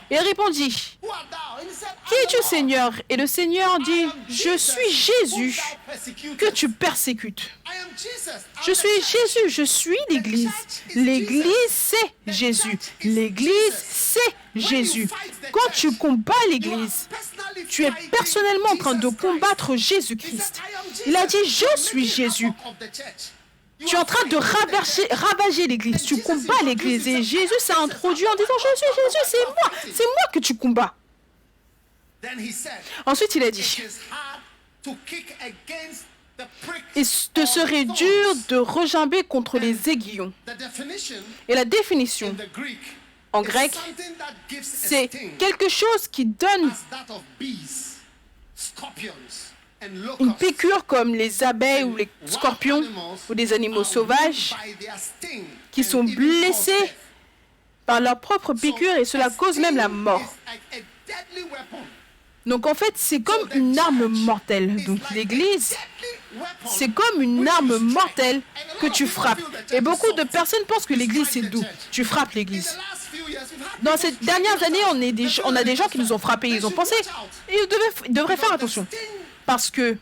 Et il répondit « Qui es-tu, Seigneur » Et le Seigneur dit « Je suis Jésus que tu persécutes. Je suis Jésus, je suis l'Église. L'Église, c'est Jésus. L'Église, c'est Jésus. Quand tu combats l'Église, tu es personnellement en train de combattre Jésus-Christ. Il a dit, je suis Jésus. Tu es en train de ravager l'Église. Tu combats l'Église. Et Jésus s'est introduit en disant, je suis Jésus, c'est moi que tu combats. Ensuite, il a dit, il te serait dur de regimber contre les aiguillons. Et la définition en grec, c'est quelque chose qui donne une piqûre comme les abeilles ou les scorpions ou des animaux sauvages qui sont blessés par leur propre piqûre et cela cause même la mort. Donc en fait, c'est comme une arme mortelle. Donc l'Église, c'est comme une arme mortelle que tu frappes. Et beaucoup de personnes pensent que l'Église, c'est doux. Tu frappes l'Église. Dans ces dernières années, on a des gens qui nous ont frappés. Ils ont pensé, ils devraient faire attention. Parce que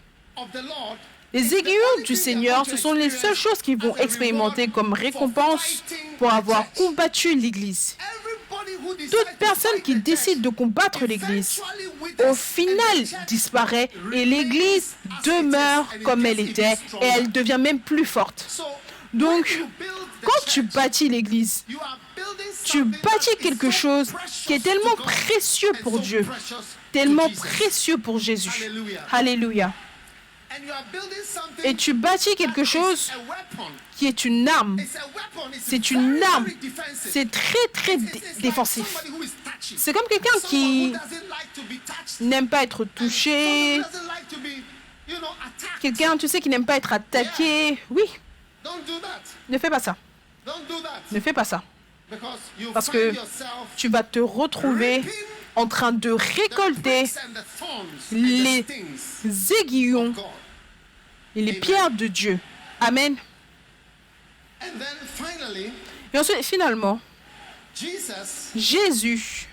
les aiguillons du Seigneur, ce sont les seules choses qu'ils vont expérimenter comme récompense pour avoir combattu l'Église. toute personne qui décide de combattre l'Église, au final, disparaît et l'Église demeure comme elle était et elle devient même plus forte. Donc, quand tu bâtis l'Église, tu bâtis quelque chose qui est tellement précieux pour Dieu, tellement précieux pour Jésus. Alléluia. Et tu bâtis quelque chose qui est une arme. C'est une arme. C'est très, très défensif. C'est comme quelqu'un qui n'aime pas être touché. Quelqu'un, tu sais, qui n'aime pas être attaqué. Oui. Ne fais pas ça. Ne fais pas ça. Parce que tu vas te retrouver en train de récolter les aiguillons et les pierres de Dieu. Amen. Et ensuite, finalement, Jésus,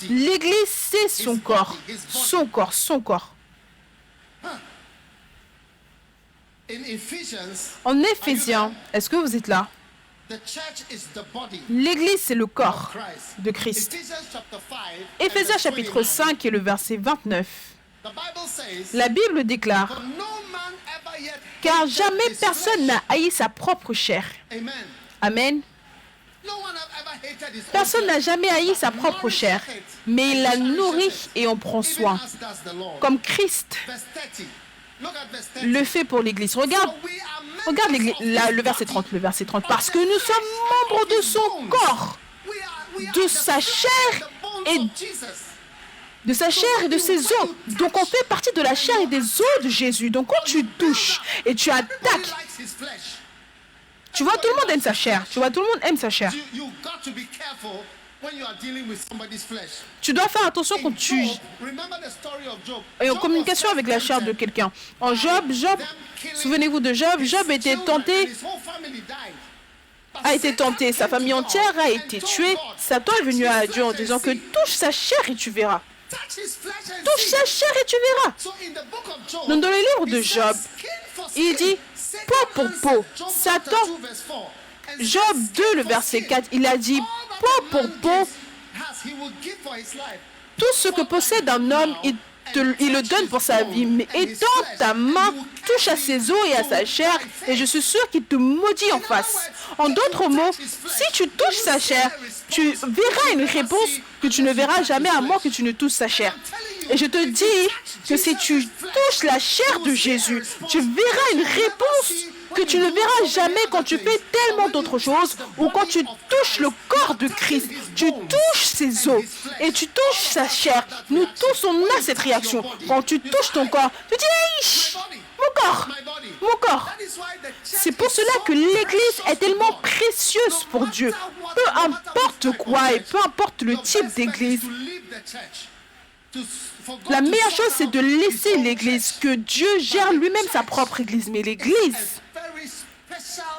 l'Église, c'est son corps. Son corps, son corps. En Éphésiens, est-ce que vous êtes là? L'Église, c'est le corps de Christ. Éphésiens chapitre 5 et le verset 29. La Bible déclare « Car jamais personne n'a haï sa propre chair. » Amen. Personne n'a jamais haï sa propre chair, mais il la nourrit et en prend soin, comme Christ le fait pour l'Église. Regarde le verset 30, Parce que nous sommes membres de son corps, de sa chair et de ses os. Donc on fait partie de la chair et des os de Jésus. Donc quand tu touches et tu attaques, tu vois, tout le monde aime sa chair. Tu dois faire attention quand tu es en communication avec la chair de quelqu'un. En Job, souvenez-vous de Job, Job a été tenté, sa famille entière a été tuée. Satan est venu à Dieu en disant que touche sa chair et tu verras. Touche sa chair et tu verras. Donc dans le livre de Job, il dit peau pour peau. Satan, Job 2, le verset 4, il a dit peau pour peau. Tout ce que possède un homme, il le donne pour sa vie. Mais étends ta main, touche à ses os et à sa chair, et je suis sûr qu'il te maudit en face. En d'autres mots, si tu touches sa chair, tu verras une réponse que tu ne verras jamais à moins que tu ne touches sa chair. Et je te dis que si tu touches la chair de Jésus, tu verras une réponse que tu ne verras jamais quand tu fais tellement d'autres choses ou quand tu touches le corps de Christ. Tu touches ses os et tu touches sa chair. Nous tous, on a cette réaction. Quand tu touches ton corps, tu dis hey, mon corps. C'est pour cela que l'Église est tellement précieuse pour Dieu. Peu importe quoi et peu importe le type d'Église, la meilleure chose, c'est de laisser l'Église, que Dieu gère lui-même sa propre Église. Mais l'Église,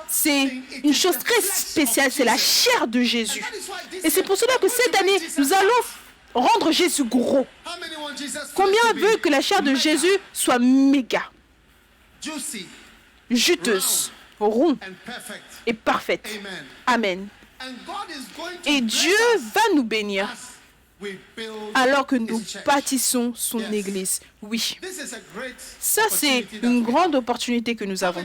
c'est une chose très spéciale, c'est la chair de Jésus. Et c'est pour cela que cette année, nous allons rendre Jésus gros. Combien veut que la chair de Jésus soit méga, juteuse, ronde et parfaite? Amen. Et Dieu va nous bénir alors que nous bâtissons son Église. Oui. Ça, c'est une grande opportunité que nous avons.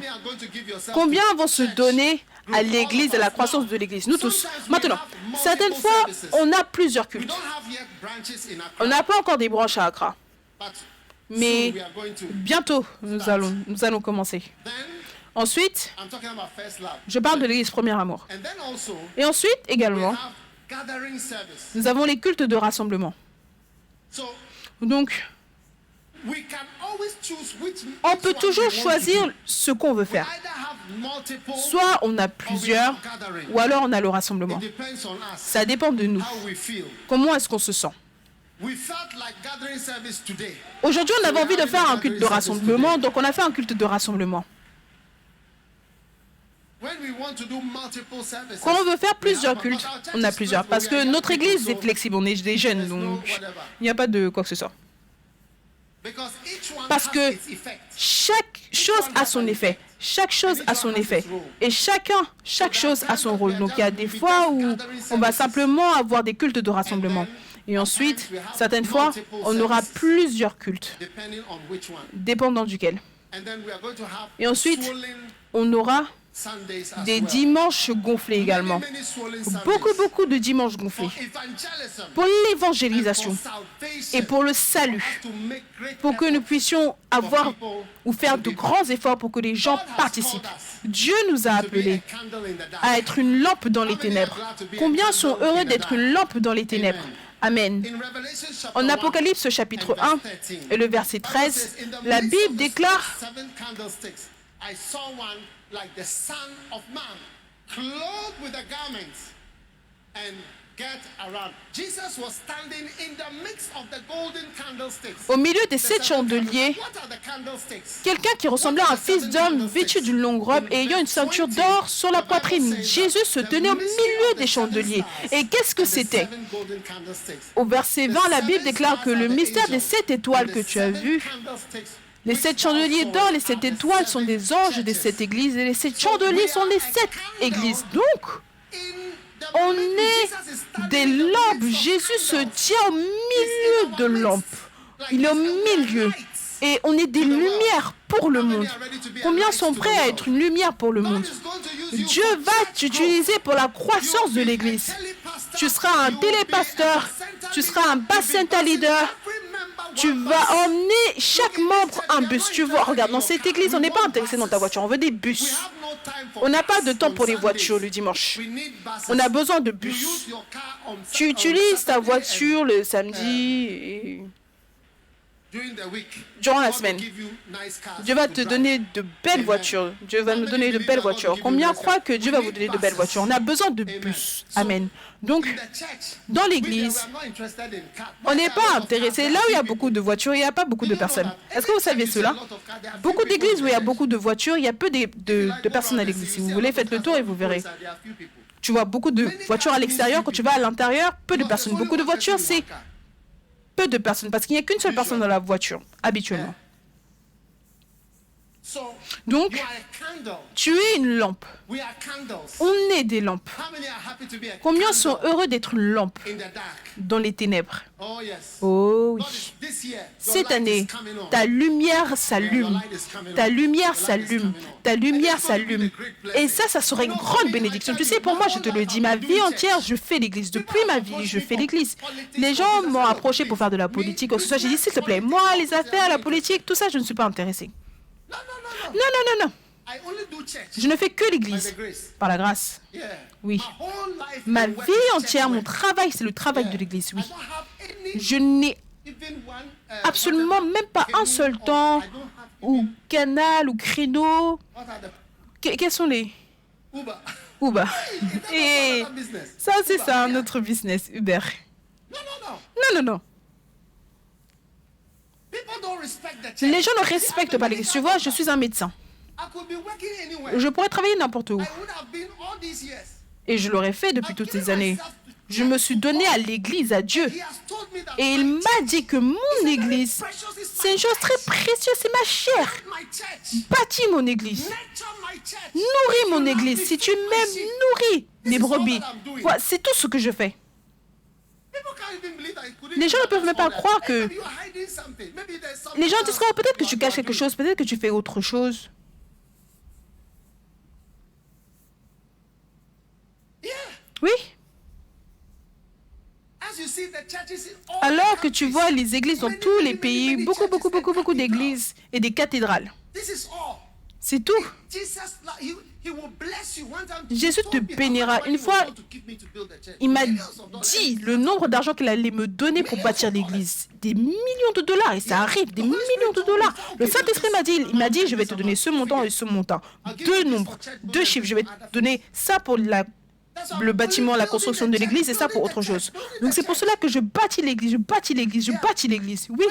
Combien vont se donner à l'Église, à la croissance de l'Église? Nous tous. Maintenant, certaines fois, on a plusieurs cultes. On n'a pas encore des branches à Accra. Mais bientôt, nous allons commencer. Ensuite, je parle de l'Église Premier Amour. Et ensuite, également, nous avons les cultes de rassemblement. Donc, on peut toujours choisir ce qu'on veut faire. Soit on a plusieurs, ou alors on a le rassemblement. Ça dépend de nous. Comment est-ce qu'on se sent? Aujourd'hui, on avait envie de faire un culte de rassemblement, donc on a fait un culte de rassemblement. Quand on veut faire plusieurs cultes, on a plusieurs. Parce que notre église est flexible, on est des jeunes, donc il n'y a pas de quoi que ce soit. Parce que chaque chose a son effet. chaque chose a son effet. Et chaque chose a son rôle. Donc il y a des fois où on va simplement avoir des cultes de rassemblement. Et ensuite, certaines fois, on aura plusieurs cultes, dépendant duquel. Et ensuite, on aura des dimanches gonflés également. Beaucoup de dimanches gonflés. Pour l'évangélisation et pour le salut. Pour que nous puissions avoir ou faire de grands efforts pour que les gens participent. Dieu nous a appelés à être une lampe dans les ténèbres. Combien sont heureux d'être une lampe dans les ténèbres? Amen. En Apocalypse chapitre 1 et le verset 13, la Bible déclare like the Son of Man, clothed with a garment, and get around. Jesus was standing in the midst of the golden candlesticks. Au milieu des 7 chandeliers, quelqu'un qui ressemblait à un fils d'homme vêtu d'une longue robe et ayant une ceinture d'or sur la poitrine. Jésus se tenait au milieu des chandeliers. Et qu'est-ce que c'était? Au verset 20, la Bible déclare que le mystère des 7 étoiles que tu as vues, les 7 chandeliers d'or, les 7 étoiles sont des anges des 7 églises et les 7 chandeliers sont les 7 églises. Donc, on est des lampes. Jésus se tient au milieu de lampes. Il est au milieu. Et on est des lumières pour le monde. Combien sont prêts à être une lumière pour le monde? Dieu va t'utiliser pour la croissance de l'Église. Tu seras un télépasteur, tu seras un bas-center leader. Tu vas emmener chaque membre un bus. Tu vois, regarde, dans cette église, on n'est pas intéressé dans ta voiture, on veut des bus. On n'a pas de temps pour les voitures le dimanche. On a besoin de bus. Tu utilises ta voiture le samedi et durant la semaine. Dieu va te donner de belles voitures. Dieu va nous donner de belles voitures. Combien croient que Dieu va vous donner de belles voitures? On a besoin de bus. Amen. Donc, dans l'église, on n'est pas intéressé. Là où il y a beaucoup de voitures, il n'y a pas beaucoup de personnes. Est-ce que vous savez cela? Beaucoup d'églises où il y a beaucoup de voitures, il y a peu de personnes à l'église. Si vous voulez, faites le tour et vous verrez. Tu vois beaucoup de voitures à l'extérieur. Quand tu vas à l'intérieur, peu de personnes. Beaucoup de voitures, c'est peu de personnes, parce qu'il n'y a qu'une seule personne dans la voiture, habituellement. Donc, tu es une lampe. On est des lampes. Combien sont heureux d'être une lampe dans les ténèbres? Oh oui. Cette année, ta lumière s'allume. Ta lumière s'allume. Ta lumière s'allume. Et ça serait une grande bénédiction. Tu sais, pour moi, je te le dis, ma vie entière, je fais l'église. Depuis ma vie, je fais l'église. Les gens m'ont approché pour faire de la politique. Ou ce soit, j'ai dit, s'il te plaît, moi, les affaires, la politique, tout ça, je ne suis pas intéressée. Non. Je ne fais que l'église, par la grâce. Oui. Ma vie entière, mon travail, c'est le travail de l'église, oui. Je n'ai absolument même pas un seul temps, ou canal, ou créneau. Quels sont les... Uber. Et ça, c'est ça, un autre business, Uber. Non. Les gens ne respectent pas l'église. Tu vois, je suis un médecin. Je pourrais travailler n'importe où. Et je l'aurais fait depuis toutes ces années. Je me suis donné à l'église, à Dieu. Et il m'a dit que mon église, c'est une chose très précieuse, c'est ma chair. Bâtis mon église. Nourris mon église. Si tu m'aimes, nourris mes brebis. Voilà, c'est tout ce que je fais. Les gens ne peuvent même pas croire que... Les gens disent, oh, peut-être que tu caches quelque chose, peut-être que tu fais autre chose. Oui. Alors que tu vois les églises dans tous les pays, beaucoup d'églises et des cathédrales. C'est tout. Jésus te bénira. Une fois, il m'a dit le nombre d'argent qu'il allait me donner pour bâtir l'église. Des millions de dollars. Et ça arrive, des millions de dollars. Le Saint-Esprit m'a dit, je vais te donner ce montant et ce montant. Deux nombres, deux chiffres. Je vais te donner ça pour le bâtiment, la construction de l'église, et ça pour autre chose. Donc c'est pour cela que je bâtis l'église, je bâtis l'église, je bâtis l'église. Oui.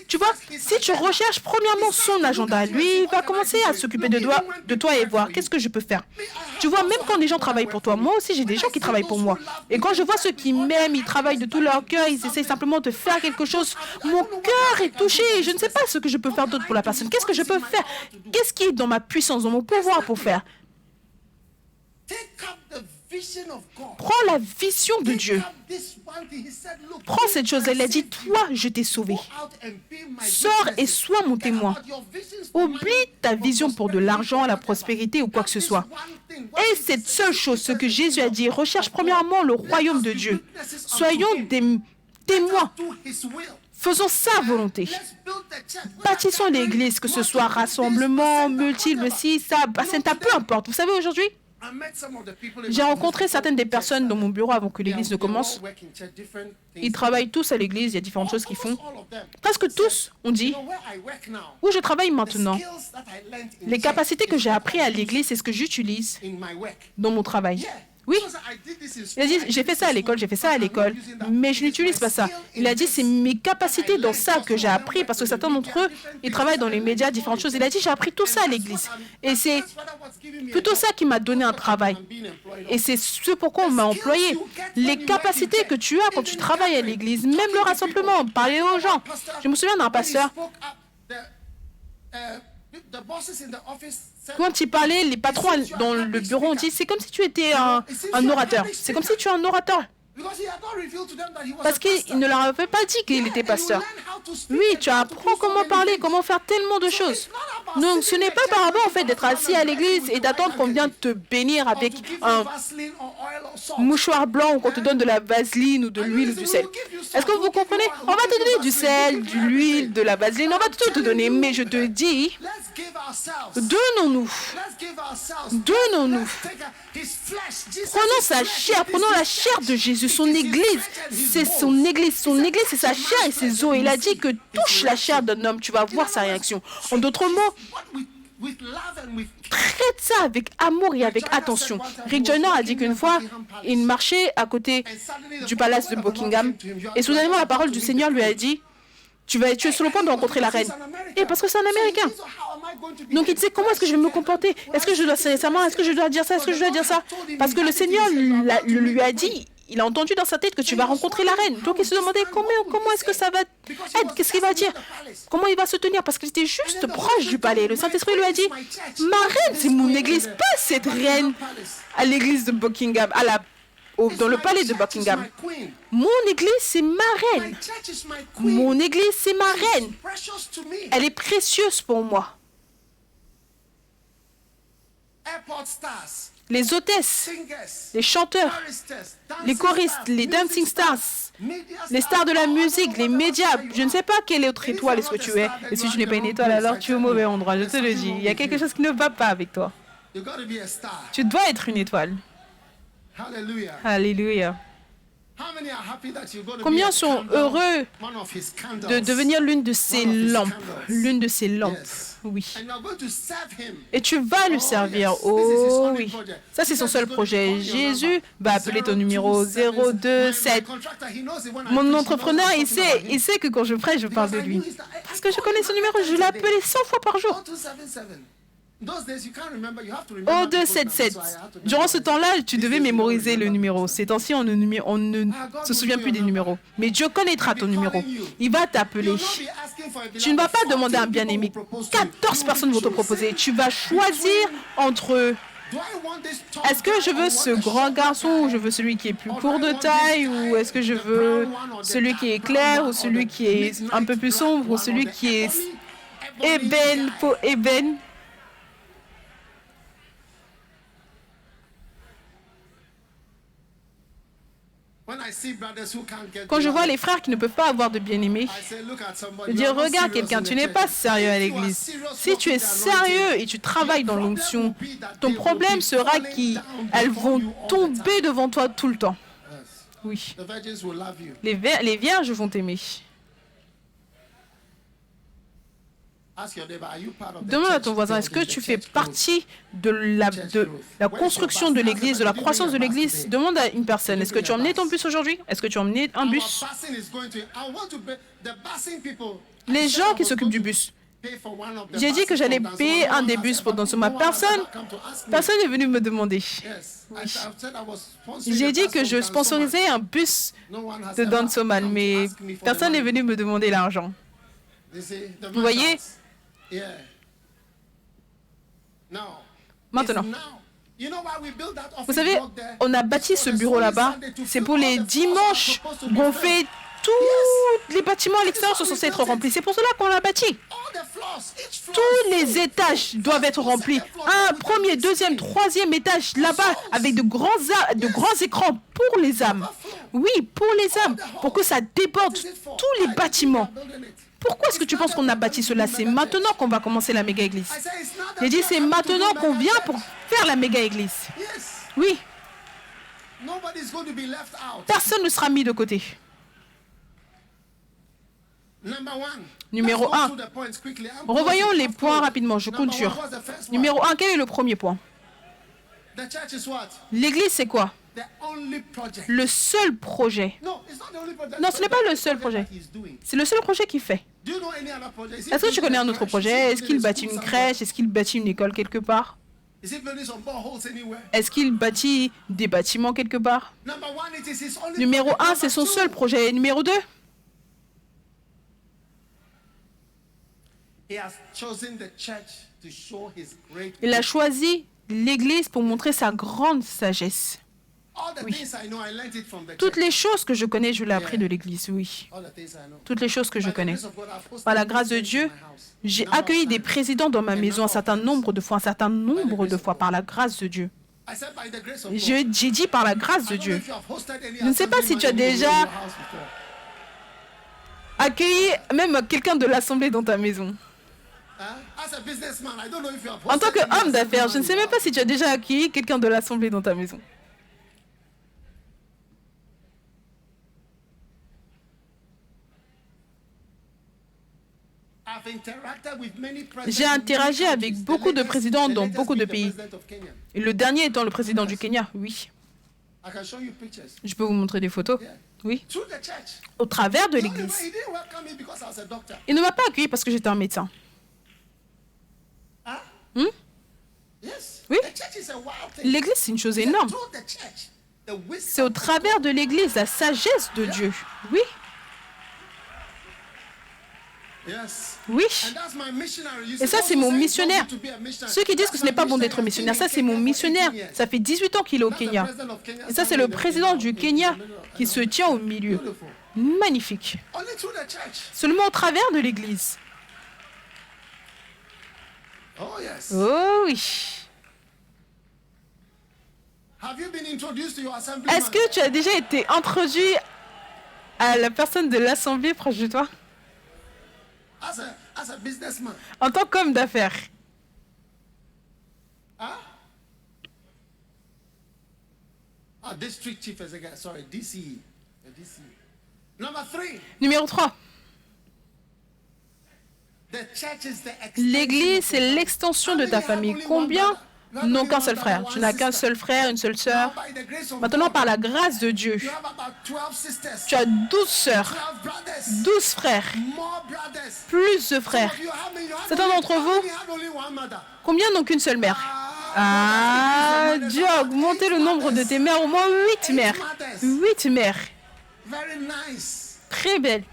Tu vois, si tu recherches premièrement son agenda, lui, il va commencer à s'occuper de toi et voir qu'est-ce que je peux faire. Tu vois, même quand les gens travaillent pour toi, moi aussi j'ai des gens qui travaillent pour moi. Et quand je vois ceux qui m'aiment, ils travaillent de tout leur cœur, ils essayent simplement de faire quelque chose, mon cœur est touché et je ne sais pas ce que je peux faire d'autre pour la personne. Qu'est-ce que je peux faire? Qu'est-ce qui est dans ma puissance, dans mon pouvoir pour faire? Prends la vision de Dieu. Prends cette chose. Elle a dit, toi, je t'ai sauvé. Sors et sois mon témoin. Oublie ta vision pour de l'argent, la prospérité ou quoi que ce soit. Et cette seule chose, ce que Jésus a dit, recherche premièrement le royaume de Dieu. Soyons des témoins. Faisons sa volonté. Bâtissons l'église, que ce soit rassemblement, multiple, si, ça, peu importe. Vous savez, aujourd'hui, j'ai rencontré certaines des personnes dans mon bureau avant que l'église ne commence. Ils travaillent tous à l'église, il y a différentes choses qu'ils font. Presque tous ont dit, où je travaille maintenant, les capacités que j'ai apprises à l'église, c'est ce que j'utilise dans mon travail. Oui, il a dit, j'ai fait ça à l'école, mais je n'utilise pas ça. Il a dit, c'est mes capacités dans ça que j'ai appris, parce que certains d'entre eux, ils travaillent dans les médias, différentes choses. Il a dit, j'ai appris tout ça à l'église. Et c'est plutôt ça qui m'a donné un travail. Et c'est ce pourquoi on m'a employé. Les capacités que tu as quand tu travailles à l'église, même le rassemblement, parler aux gens. Je me souviens d'un pasteur, quand il parlait, les patrons dans le bureau ont dit, c'est comme si tu étais un orateur. C'est comme si tu es un orateur. Parce qu'il ne leur avait pas dit qu'il était pasteur. Oui, tu apprends comment parler, comment faire tellement de choses. Donc, ce n'est pas par rapport au fait d'être assis à l'église et d'attendre qu'on vienne te bénir avec un mouchoir blanc ou qu'on te donne de la vaseline ou de l'huile ou du sel. Est-ce que vous comprenez? On va te donner du sel, de l'huile, de la vaseline, on va tout te donner. Mais je te dis, donnons-nous. Donnons-nous. Prenons sa chair, prenons la chair de Jésus, son église. C'est son église. Son église, c'est sa chair et ses os. Il a dit que touche la chair d'un homme, tu vas voir sa réaction. En d'autres mots, traite ça avec amour et avec attention. Rick Joyner a dit qu'une fois, il marchait à côté du palace de Buckingham et soudainement la parole du Seigneur lui a dit, tu es sur le point de rencontrer la reine. Et parce que c'est un Américain. Donc il disait, comment est-ce que je vais me comporter? Est-ce que je dois serrer sa main? Est-ce que je dois dire ça? Est-ce que je dois dire ça? Parce que le Seigneur lui a dit, il a entendu dans sa tête que tu vas rencontrer la reine. Donc il se demandait comment est-ce que ça va être? Qu'est-ce qu'il va dire? Comment il va se tenir? Parce qu'il était juste proche du palais. Le Saint-Esprit lui a dit, ma reine, c'est mon église, pas cette reine à l'église de Buckingham, dans le palais de Buckingham. Mon église, c'est ma reine. Mon église, c'est ma reine. Elle est précieuse pour moi. Les hôtesses, les chanteurs, les choristes, les dancing stars, les stars de la musique, les médias. Je ne sais pas quelle autre étoile est-ce que tu es. Et si tu n'es pas une étoile, alors tu es au mauvais endroit, je te le dis. Il y a quelque chose qui ne va pas avec toi. Tu dois être une étoile. Alléluia. Combien sont heureux de devenir l'une de ses lampes? L'une de ses lampes, oui. Et tu vas le servir. Oh oui. Ça, c'est son seul projet. Jésus va appeler ton numéro 027. Mon entrepreneur, il sait que quand je prêche, je parle de lui. Parce que je connais son numéro, je l'ai appelé 100 fois par jour. Oh, 277. Durant ce temps-là, tu devais mémoriser le numéro. Ces temps-ci, on ne se souvient plus des numéros. Mais Dieu connaîtra ton numéro. Il va t'appeler. Tu ne vas pas demander un bien-aimé. 14 personnes vont te proposer. Tu vas choisir entre eux. Est-ce que je veux ce grand garçon ou je veux celui qui est plus court de taille ou est-ce que je veux celui qui est clair ou celui qui est un peu plus sombre ou celui qui est ébène? Quand je vois les frères qui ne peuvent pas avoir de bien-aimés, je dis, regarde quelqu'un, tu n'es pas sérieux à l'église. Si tu es sérieux et tu travailles dans l'onction, ton problème sera qu'elles vont tomber devant toi tout le temps. Oui. Les vierges vont t'aimer. Demande à ton voisin, est-ce que tu fais partie de la construction de l'église, de la croissance de l'église? Demande à une personne, est-ce que tu as emmené ton bus aujourd'hui? Est-ce que tu as emmené un bus? Les gens qui s'occupent du bus. J'ai dit que j'allais payer un des bus pour Donsoma. Personne n'est venu me demander. J'ai dit que je sponsorisais un bus de Donsoma, mais personne n'est venu me demander l'argent. Vous voyez? Maintenant, vous savez, on a bâti ce bureau là-bas. C'est pour les dimanches où on fait tous les bâtiments à l'extérieur sont censés être remplis. C'est pour cela qu'on l'a bâti. Tous les étages doivent être remplis. Un premier, deuxième, troisième étage là-bas avec de grands écrans pour les âmes. Oui, pour les âmes, pour que ça déborde tous les bâtiments. Pourquoi est-ce que tu penses qu'on a bâti cela? C'est maintenant qu'on va commencer la méga-église. J'ai dit, c'est maintenant qu'on vient pour faire la méga-église. Oui. Personne ne sera mis de côté. Numéro 1. Revoyons les points rapidement, je compte sur. Numéro 1, quel est le premier point? L'église, c'est quoi? Le seul projet. Non, ce n'est pas le seul projet. C'est le seul projet qu'il fait. Est-ce que tu connais un autre projet? Est-ce qu'il bâtit une crèche? Est-ce qu'il bâtit une école quelque part? Est-ce qu'il bâtit des bâtiments quelque part? Numéro 1, c'est son seul projet. Numéro 2? Il a choisi l'Église pour montrer sa grande sagesse. Oui. Toutes les choses que je connais, je l'ai appris de l'Église, oui. Toutes les choses que je connais. Par la grâce de Dieu, j'ai accueilli des présidents dans ma maison un certain nombre de fois, par la grâce de Dieu. J'ai dit par la grâce de Dieu. Je ne sais pas si tu as déjà accueilli même quelqu'un de l'Assemblée dans ta maison. En tant qu'homme d'affaires, je ne sais même pas si tu as déjà accueilli quelqu'un de l'Assemblée dans ta maison. J'ai interagi avec beaucoup de présidents dans beaucoup de pays. Et le dernier étant le président du Kenya, oui. Je peux vous montrer des photos. Oui. Au travers de l'Église. Il ne m'a pas accueilli parce que j'étais un médecin. Oui. L'Église, c'est une chose énorme. C'est au travers de l'Église, la sagesse de Dieu. Oui. Oui. Et ça, c'est mon missionnaire. Ceux qui disent que ce n'est pas bon d'être missionnaire, ça, c'est mon missionnaire. Ça fait 18 ans qu'il est au Kenya. Et ça, c'est le président du Kenya qui se tient au milieu. Magnifique. Seulement au travers de l'Église. Oh oui. Est-ce que tu as déjà été introduit à la personne de l'Assemblée proche de toi? En tant qu'homme d'affaires. Numéro 3. L'Église, c'est l'extension de ta famille. Combien n'ont qu'un seul frère? Tu n'as qu'un seul frère, une seule sœur. Maintenant, par la grâce de Dieu, tu as 12 sœurs, 12 frères, plus de frères. Certains d'entre vous, combien n'ont qu'une seule mère? Ah, Dieu a augmenté le nombre de tes mères, au moins 8 mères. 8 mères. Très belle.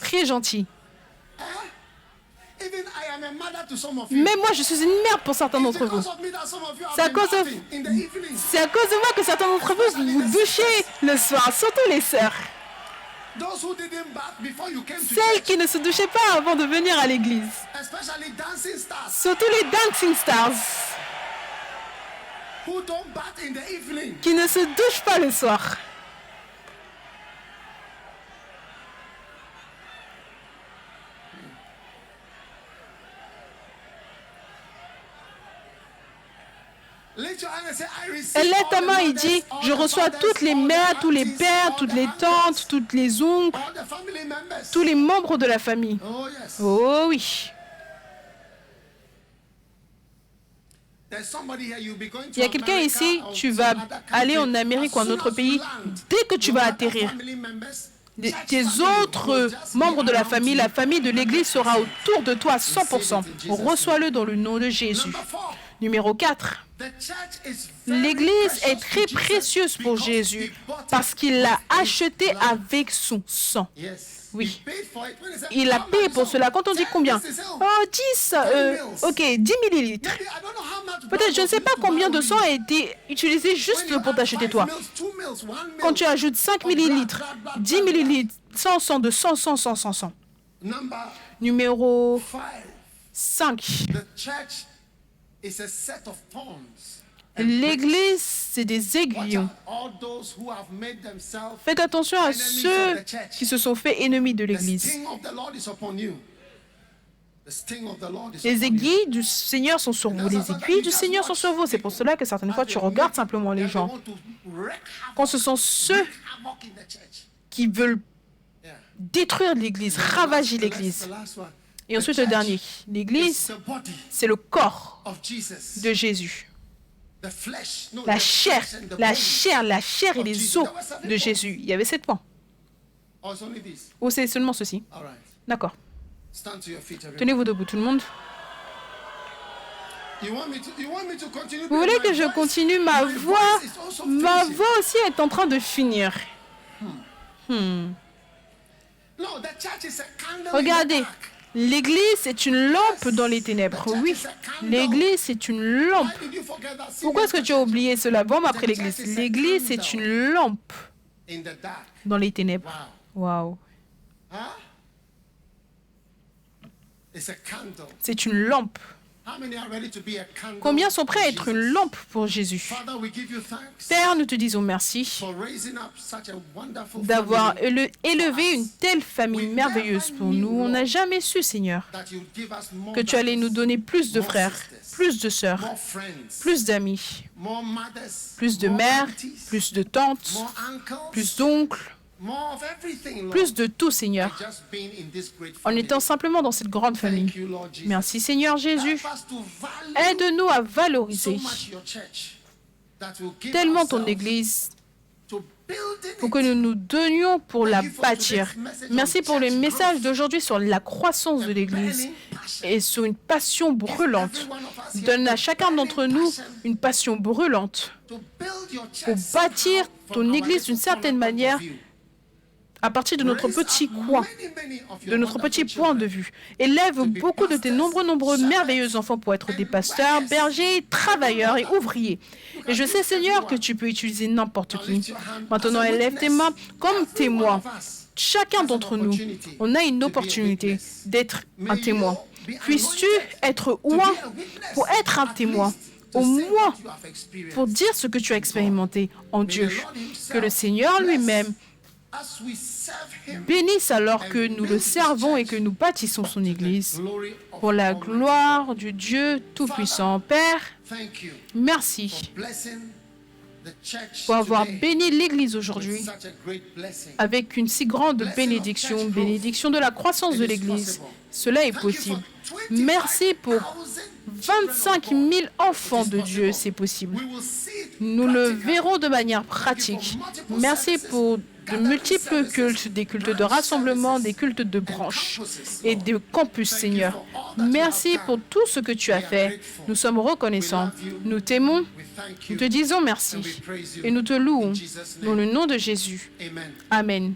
Très gentille. Mais moi, je suis une mère pour certains d'entre vous. C'est à cause de moi que certains d'entre vous vous douchez le soir, surtout les sœurs. Celles qui ne se douchaient pas avant de venir à l'église. Surtout les dancing stars. Qui ne se douchent pas le soir. Elle lève ta main et dit, je reçois toutes les mères, tous les pères, toutes les tantes, toutes les oncles, tous les membres de la famille. Oh oui. Il y a quelqu'un ici, tu vas aller en Amérique ou en autre pays, dès que tu vas atterrir, tes autres membres de la famille de l'Église sera autour de toi à 100%. Reçois-le dans le nom de Jésus. Numéro 4. L'Église est très précieuse pour Jésus parce qu'il l'a achetée avec son sang. Oui. Il a payé pour cela. Quand on dit combien? Oh, 10. Ok, 10 millilitres. Peut-être, je ne sais pas combien de sang a été utilisé juste pour t'acheter toi. Quand tu ajoutes 5 millilitres, 10 millilitres, 100 de 100. Numéro 5. L'Église, c'est des aiguillons. Faites attention à ceux qui se sont fait ennemis de l'Église. Les aiguilles du Seigneur sont sur vous. Les aiguilles du Seigneur sont sur vous. C'est pour cela que certaines fois, tu regardes simplement les gens. Quand ce sont ceux qui veulent détruire l'Église, ravager l'Église. Et ensuite, le dernier. L'Église, c'est le corps de Jésus. La chair et les os de Jésus. Il y avait 7 points. Ou c'est seulement ceci? D'accord. Tenez-vous debout, tout le monde. Vous voulez que je continue? Ma voix aussi est en train de finir. Regardez. L'Église est une lampe dans les ténèbres. Oui, l'Église est une lampe. Pourquoi est-ce que tu as oublié cela? Bon, après l'Église. L'Église est une lampe dans les ténèbres. Waouh. C'est une lampe. Combien sont prêts à être une lampe pour Jésus? Père, nous te disons merci d'avoir élevé une telle famille merveilleuse pour nous. On n'a jamais su, Seigneur, que tu allais nous donner plus de frères, plus de sœurs, plus d'amis, plus de mères, plus de tantes, plus d'oncles, plus de tout, Seigneur, en étant simplement dans cette grande famille. Merci, Seigneur Jésus. Aide-nous à valoriser tellement ton Église pour que nous nous donnions pour la bâtir. Merci pour le message d'aujourd'hui sur la croissance de l'Église et sur une passion brûlante. Donne à chacun d'entre nous une passion brûlante pour bâtir ton Église d'une certaine manière à partir de notre petit coin, de notre petit point de vue. Élève beaucoup de tes nombreux merveilleux enfants pour être des pasteurs, bergers, travailleurs et ouvriers. Et je sais, Seigneur, que tu peux utiliser n'importe qui. Maintenant, élève tes mains comme témoin. Chacun d'entre nous, on a une opportunité d'être un témoin. Puisses-tu être oint pour être un témoin, au moins pour dire ce que tu as expérimenté en Dieu. Que le Seigneur lui-même bénisse alors que nous le servons et que nous bâtissons son Église. Pour la gloire du Dieu Tout-Puissant. Père, merci pour avoir béni l'Église aujourd'hui avec une si grande bénédiction, bénédiction de la croissance de l'Église. Cela est possible. Merci pour 25 000 enfants de Dieu, c'est possible. Nous le verrons de manière pratique. Merci pour de multiples cultes, des cultes de rassemblement, des cultes de branches et de campus, Seigneur. Merci pour tout ce que tu as fait. Nous sommes reconnaissants. Nous t'aimons. Nous te disons merci. Et nous te louons dans le nom de Jésus. Amen.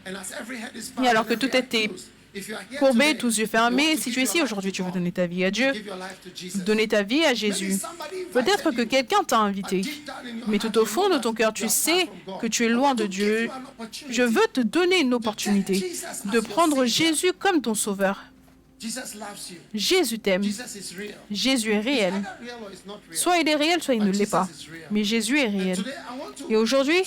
Et alors que tout était courbé, tous yeux fermés, si tu es ici aujourd'hui, tu veux donner ta vie à Dieu, donner ta vie à Jésus. Peut-être que quelqu'un t'a invité, mais tout au fond de ton cœur, tu sais que tu es loin de Dieu. Je veux te donner une opportunité de prendre Jésus comme ton sauveur. Jésus t'aime. Jésus est réel. Soit il est réel, soit il ne l'est pas. Mais Jésus est réel. Et aujourd'hui,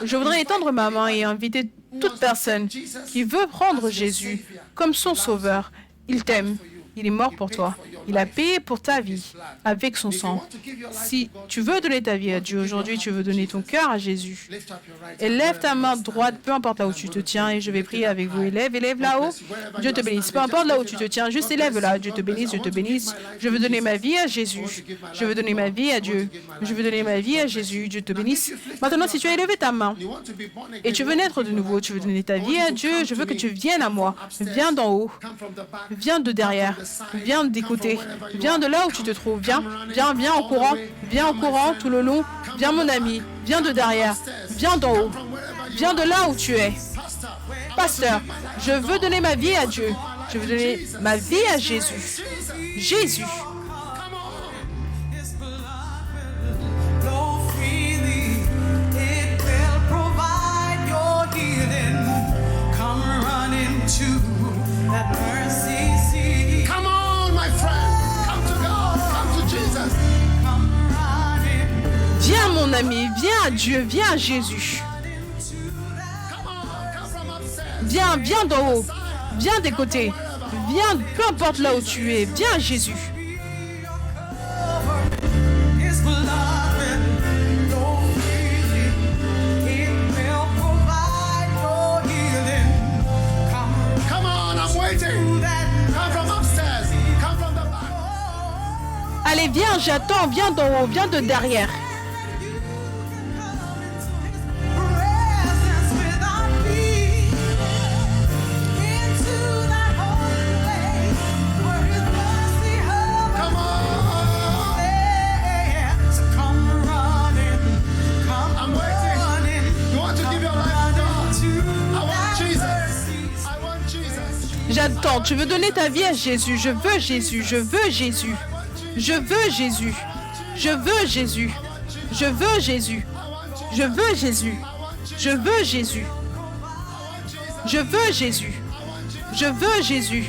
je voudrais étendre ma main et inviter toute personne qui veut prendre Jésus comme son sauveur. Il t'aime. Il est mort pour toi. Il a payé pour ta vie avec son sang. Si tu veux donner ta vie à Dieu aujourd'hui, tu veux donner ton cœur à Jésus. Élève ta main droite, peu importe là où tu te tiens, et je vais prier avec vous. Élève là-haut. Dieu te bénisse. Peu importe là où tu te tiens, juste élève là. Dieu te bénisse, Dieu te bénisse. Je veux donner ma vie à Jésus. Je veux donner ma vie à Dieu. Je veux donner ma vie à Jésus. Dieu te bénisse. Maintenant, si tu as élevé ta main et tu veux naître de nouveau, tu veux donner ta vie à Dieu, je veux que tu viennes à moi. Viens d'en haut. Viens de derrière. Viens des côtés. Viens de là où tu te trouves. Viens en courant. Viens en courant tout le long. Viens mon ami. Viens de derrière. Viens d'en haut. Viens de là où tu es. Pasteur, je veux donner ma vie à Dieu. Je veux donner ma vie à Jésus. Jésus. Come on, my friend. Come to God. Come to Jesus. Viens mon ami, viens à Dieu, viens à Jésus. Viens d'en haut, viens des côtés, viens, peu importe là où tu es, viens à Jésus. Come on, I'm waiting. Come from upstairs. Come from the back. Allez, viens, j'attends, viens d'en haut, viens de derrière. J'attends, tu veux donner ta vie à Jésus. Je veux Jésus, je veux Jésus. Je veux Jésus. Je veux Jésus. Je veux Jésus. Je veux Jésus. Je veux Jésus. Je veux Jésus. Je veux Jésus.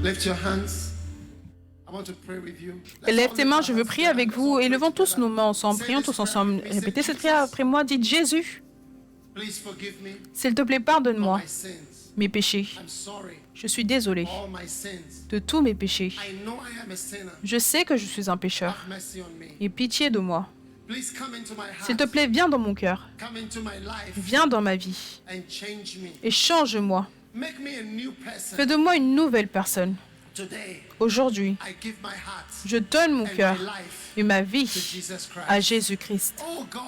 Lift your hands. I want to pray with you. Lève tes mains, je veux prier avec vous. Et levons tous nos mains ensemble, prions tous ensemble. Répétez cette prière après moi. Dites Jésus, Please forgive me s'il te plaît, for pardonne-moi my sins. mes péchés. I'm sorry. Je suis désolé All my sins. de tous mes péchés. I know I am a sinner. Je sais que je suis un pécheur. Have mercy on me. Et pitié de moi. Please come into my S'il te heart. plaît, viens dans mon cœur. Come into my life Viens dans ma vie and change me. et change-moi. Make me a new person. Fais de moi une nouvelle personne. Today, Aujourd'hui, I give my heart je donne mon and cœur my life et ma to vie Jesus à Christ. Jésus-Christ. Oh God,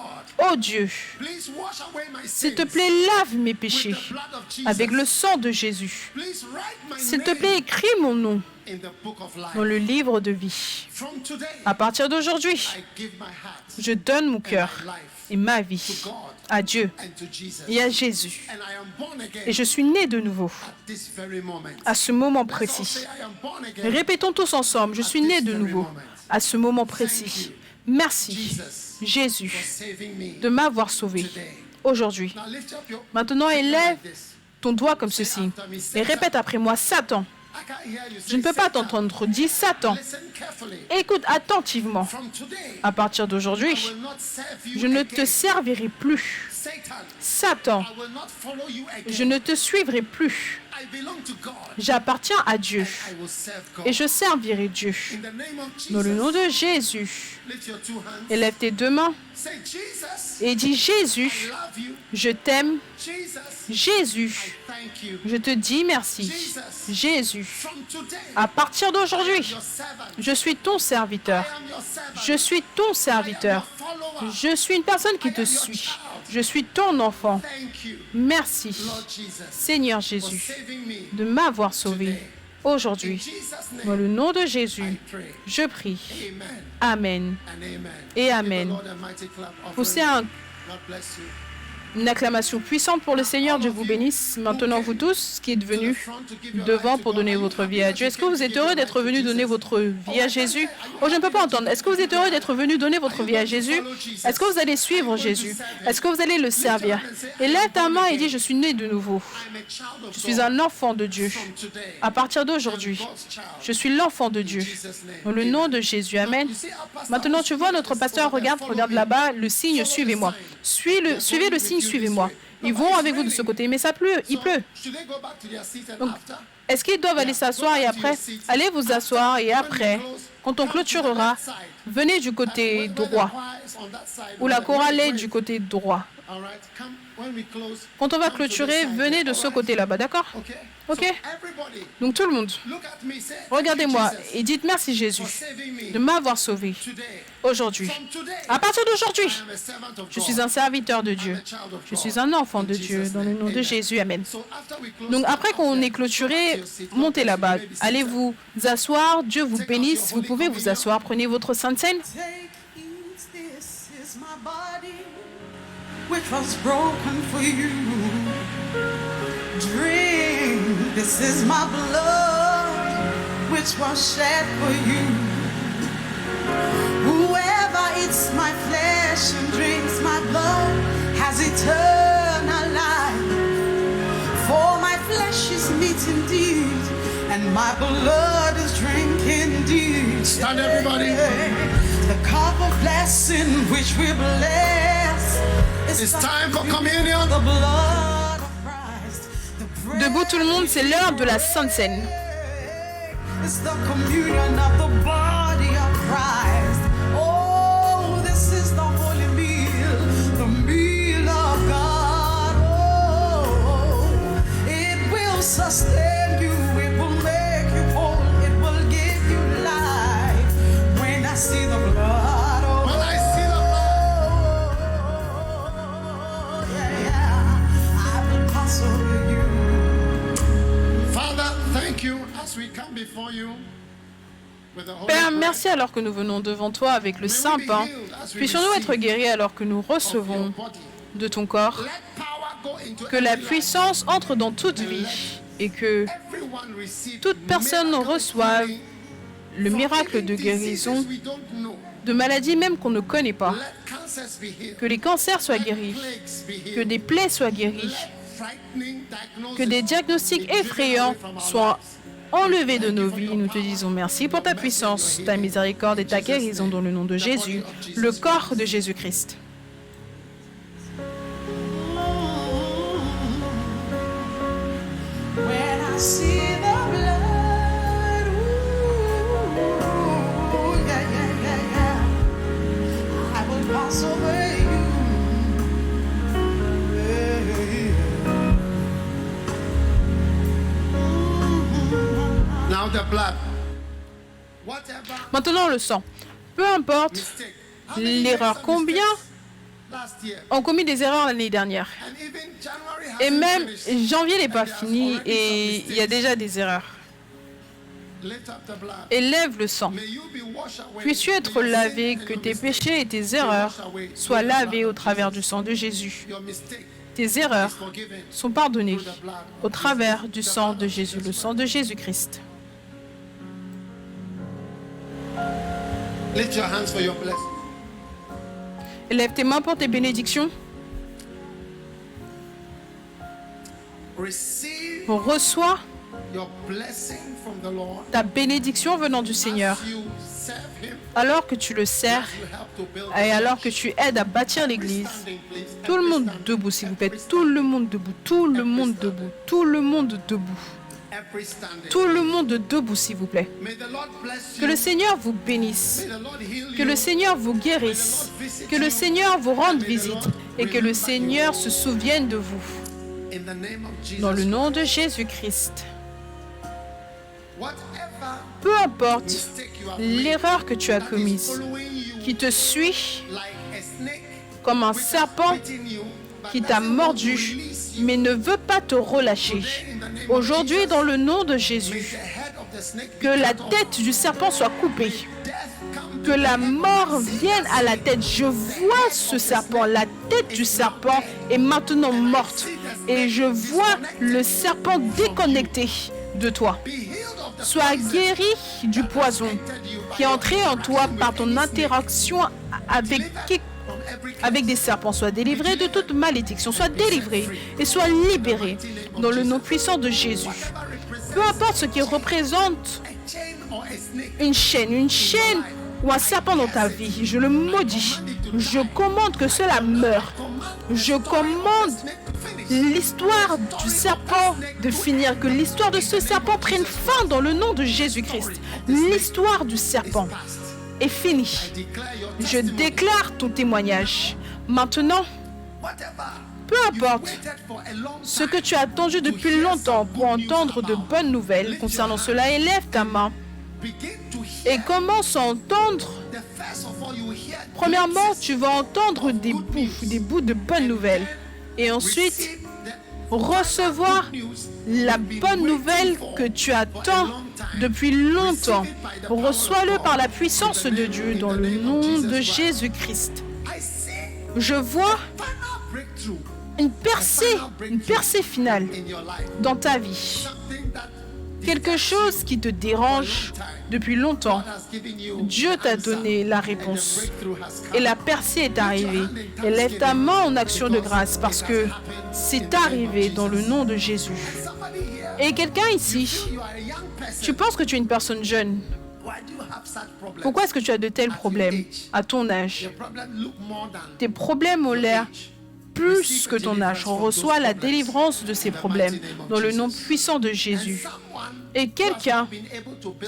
Oh Dieu, please wash away my s'il te sins plaît, lave mes with péchés the blood of Jesus. avec le sang de Jésus. Please write my S'il te name plaît, écris mon nom in the book of life. dans le livre de vie. From today, À partir d'aujourd'hui, I give my heart je donne mon cœur and my life et ma to vie God à Dieu and to Jesus. et à Jésus. And I am born again Et je suis né de nouveau at this very moment. à ce moment Let's all précis. say, I am born again. Répétons tous ensemble, je suis né de nouveau à ce moment précis. Merci, Jésus, for saving me de m'avoir sauvé today. aujourd'hui. Now lift up your Maintenant, finger élève like this. ton doigt comme ceci et répète après moi, Satan. I can't hear you Je say ne peux pas Satan. t'entendre. Dis Satan. Listen carefully. Écoute attentivement. From today, À partir I d'aujourd'hui, will not serve you je ne again. te servirai plus. Satan, Satan, I will not follow you again. je ne te suivrai plus. I belong to God. J'appartiens à Dieu I will serve God. et je servirai Dieu. In the name of Dans le nom Jesus, de Jésus, lift your two hands. élève tes deux mains Say, Jesus, et dis Jésus, I love you. je t'aime. Jesus, Jésus, I thank you. je te dis merci. Jésus, From today, à partir d'aujourd'hui, your servant. je suis ton serviteur. I am your servant. Je suis ton serviteur. I am your follower. Je suis une personne qui te suit. Je suis ton enfant. Thank you, Merci, Lord Jesus, Seigneur for Jésus, saving me. de m'avoir sauvé In aujourd'hui. Jesus' Dans name, le nom de I Jésus, pray. je prie. Amen Amen and amen. et Give the Amen. Lord a mighty clap offering. Poussez un God bless you. Une acclamation puissante pour le Seigneur. Dieu vous bénisse. Maintenant, vous tous qui êtes venus devant pour donner votre vie à Dieu, est-ce que vous êtes heureux d'être venus donner votre vie à Jésus? Oh, je ne peux pas entendre. Est-ce que vous êtes heureux d'être venus donner votre vie à Jésus? Est-ce que vous allez suivre Jésus? Est-ce que vous allez le servir? Et lève ta main et dis, je suis né de nouveau. Je suis un enfant de Dieu. À partir d'aujourd'hui, je suis l'enfant de Dieu. Dans le nom de Jésus. Amen. Maintenant, tu vois, notre pasteur regarde là-bas, le signe, suivez-moi. Suivez le signe, suivez-moi. Ils vont avec vous de ce côté, mais ça pleut, il pleut. Donc, est-ce qu'ils doivent aller s'asseoir et après? Allez vous asseoir et après, quand on clôturera, venez du côté droit, où la chorale est du côté droit. Quand on va clôturer, venez de ce côté là-bas, d'accord? Ok? Donc tout le monde, regardez-moi et dites merci Jésus de m'avoir sauvé aujourd'hui. À partir d'aujourd'hui, je suis un serviteur de Dieu. Je suis un enfant de Dieu dans le nom de Jésus. Amen. Donc après qu'on ait clôturé, montez là-bas. Allez vous asseoir. Dieu vous bénisse. Vous pouvez vous asseoir. Prenez votre Sainte Seine. Which was broken for you. Drink, this is my blood, which was shed for you. Whoever eats my flesh and drinks my blood has eternal life. For my flesh is meat indeed, and my blood is drink indeed. Stand, everybody. The cup of blessing which we bless. It's time for communion. Debout tout le monde, c'est l'heure de la Sainte Seine. It's the communion of the body of Christ. Oh, this is the holy meal, the meal of God. Oh, it will sustain you, it will make you whole, it will give you life. When I see the blood. Père, merci alors que nous venons devant toi avec le saint pain. Puissions-nous être guéris alors que nous recevons de ton corps. Que la puissance entre dans toute vie et que toute personne reçoive le miracle de guérison de maladies même qu'on ne connaît pas. Que les cancers soient guéris, que des plaies soient guéries, que des diagnostics effrayants soient enlevés de nos vies. Nous te disons merci pour ta puissance, ta miséricorde et ta guérison dans le nom de Jésus, le corps de Jésus-Christ. Maintenant, le sang. Peu importe l'erreur. Combien ont commis des erreurs l'année dernière? Et même janvier n'est pas fini et il y a déjà des erreurs. Élève le sang. Puisses-tu être lavé, que tes péchés et tes erreurs soient lavés au travers du sang de Jésus. Tes erreurs sont pardonnées au travers du sang de Jésus, le sang de Jésus-Christ. Lift your hands for your blessing. Lève tes mains pour tes bénédictions. Reçois ta bénédiction venant du Seigneur. Alors que tu le sers et alors que tu aides à bâtir l'église. Tout le monde debout, s'il vous plaît. Tout le monde debout. Tout le monde debout. Tout le monde debout. Tout le monde debout, s'il vous plaît. Que le Seigneur vous bénisse. Que le Seigneur vous guérisse. Que le Seigneur vous rende visite. Et que le Seigneur se souvienne de vous. Dans le nom de Jésus-Christ. Peu importe l'erreur que tu as commise, qui te suit comme un serpent qui t'a mordu, mais ne veut pas te relâcher. Aujourd'hui, dans le nom de Jésus, que la tête du serpent soit coupée. que la mort vienne à la tête. Je vois ce serpent, la tête du serpent est maintenant morte. Et je vois le serpent déconnecté de toi. Sois guéri du poison qui est entré en toi par ton interaction avec des serpents. Sois délivré de toute malédiction. Sois délivré et sois libéré dans le nom puissant de Jésus. Peu importe ce qui représente une chaîne ou un serpent dans ta vie, je le maudis. Je commande que cela meure. Je commande l'histoire du serpent de finir, que l'histoire de ce serpent prenne fin dans le nom de Jésus-Christ. L'histoire du serpent est finie. Je déclare ton témoignage. Maintenant, peu importe ce que tu as attendu depuis longtemps pour entendre de bonnes nouvelles concernant cela, élève ta main et commence à entendre. Premièrement, tu vas entendre des bouts de bonnes nouvelles. Et ensuite, recevoir la bonne nouvelle que tu attends depuis longtemps. Reçois-le par la puissance de Dieu dans le nom de Jésus-Christ. Je vois une percée finale dans ta vie. Quelque chose qui te dérange depuis longtemps. Dieu t'a donné la réponse et la percée est arrivée. Élève ta main en action de grâce parce que c'est arrivé dans le nom de Jésus. Et quelqu'un ici, tu penses que tu es une personne jeune. Pourquoi est-ce que tu as de tels problèmes à ton âge? Tes problèmes ont l'air plus que ton âge. Reçois la délivrance de ces problèmes dans le nom puissant de Jésus. Et quelqu'un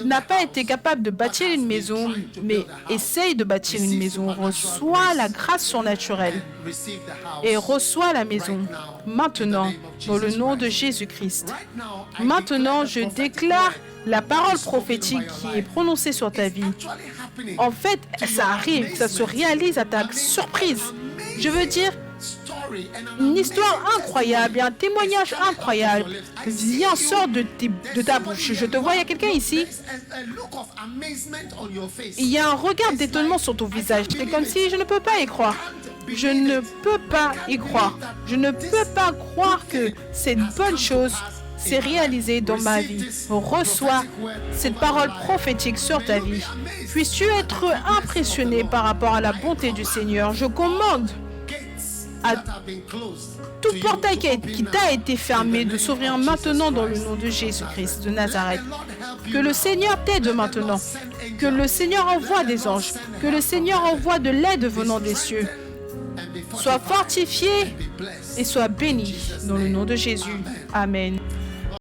n'a pas été capable de bâtir une maison, mais essaye de bâtir une maison. Reçois la grâce surnaturelle et reçois la maison maintenant dans le nom de Jésus-Christ. Maintenant, je déclare la parole prophétique qui est prononcée sur ta vie. En fait, ça arrive, ça se réalise à ta surprise. Je veux dire, une histoire incroyable, un témoignage incroyable vient, sort de ta bouche. Je te vois, il y a quelqu'un ici. Il y a un regard d'étonnement sur ton visage. C'est comme si je ne peux pas y croire. Je ne peux pas y croire. Je ne peux pas croire que cette bonne chose s'est réalisée dans ma vie. Reçois cette parole prophétique sur ta vie. Puisses-tu être impressionné par rapport à la bonté du Seigneur. Je commande à tout portail qui t'a été fermé de s'ouvrir maintenant dans le nom de Jésus-Christ de Nazareth. Que le Seigneur t'aide maintenant. Que le Seigneur envoie des anges. Que le Seigneur envoie de l'aide venant des cieux. Sois fortifié et sois béni dans le nom de Jésus. Amen.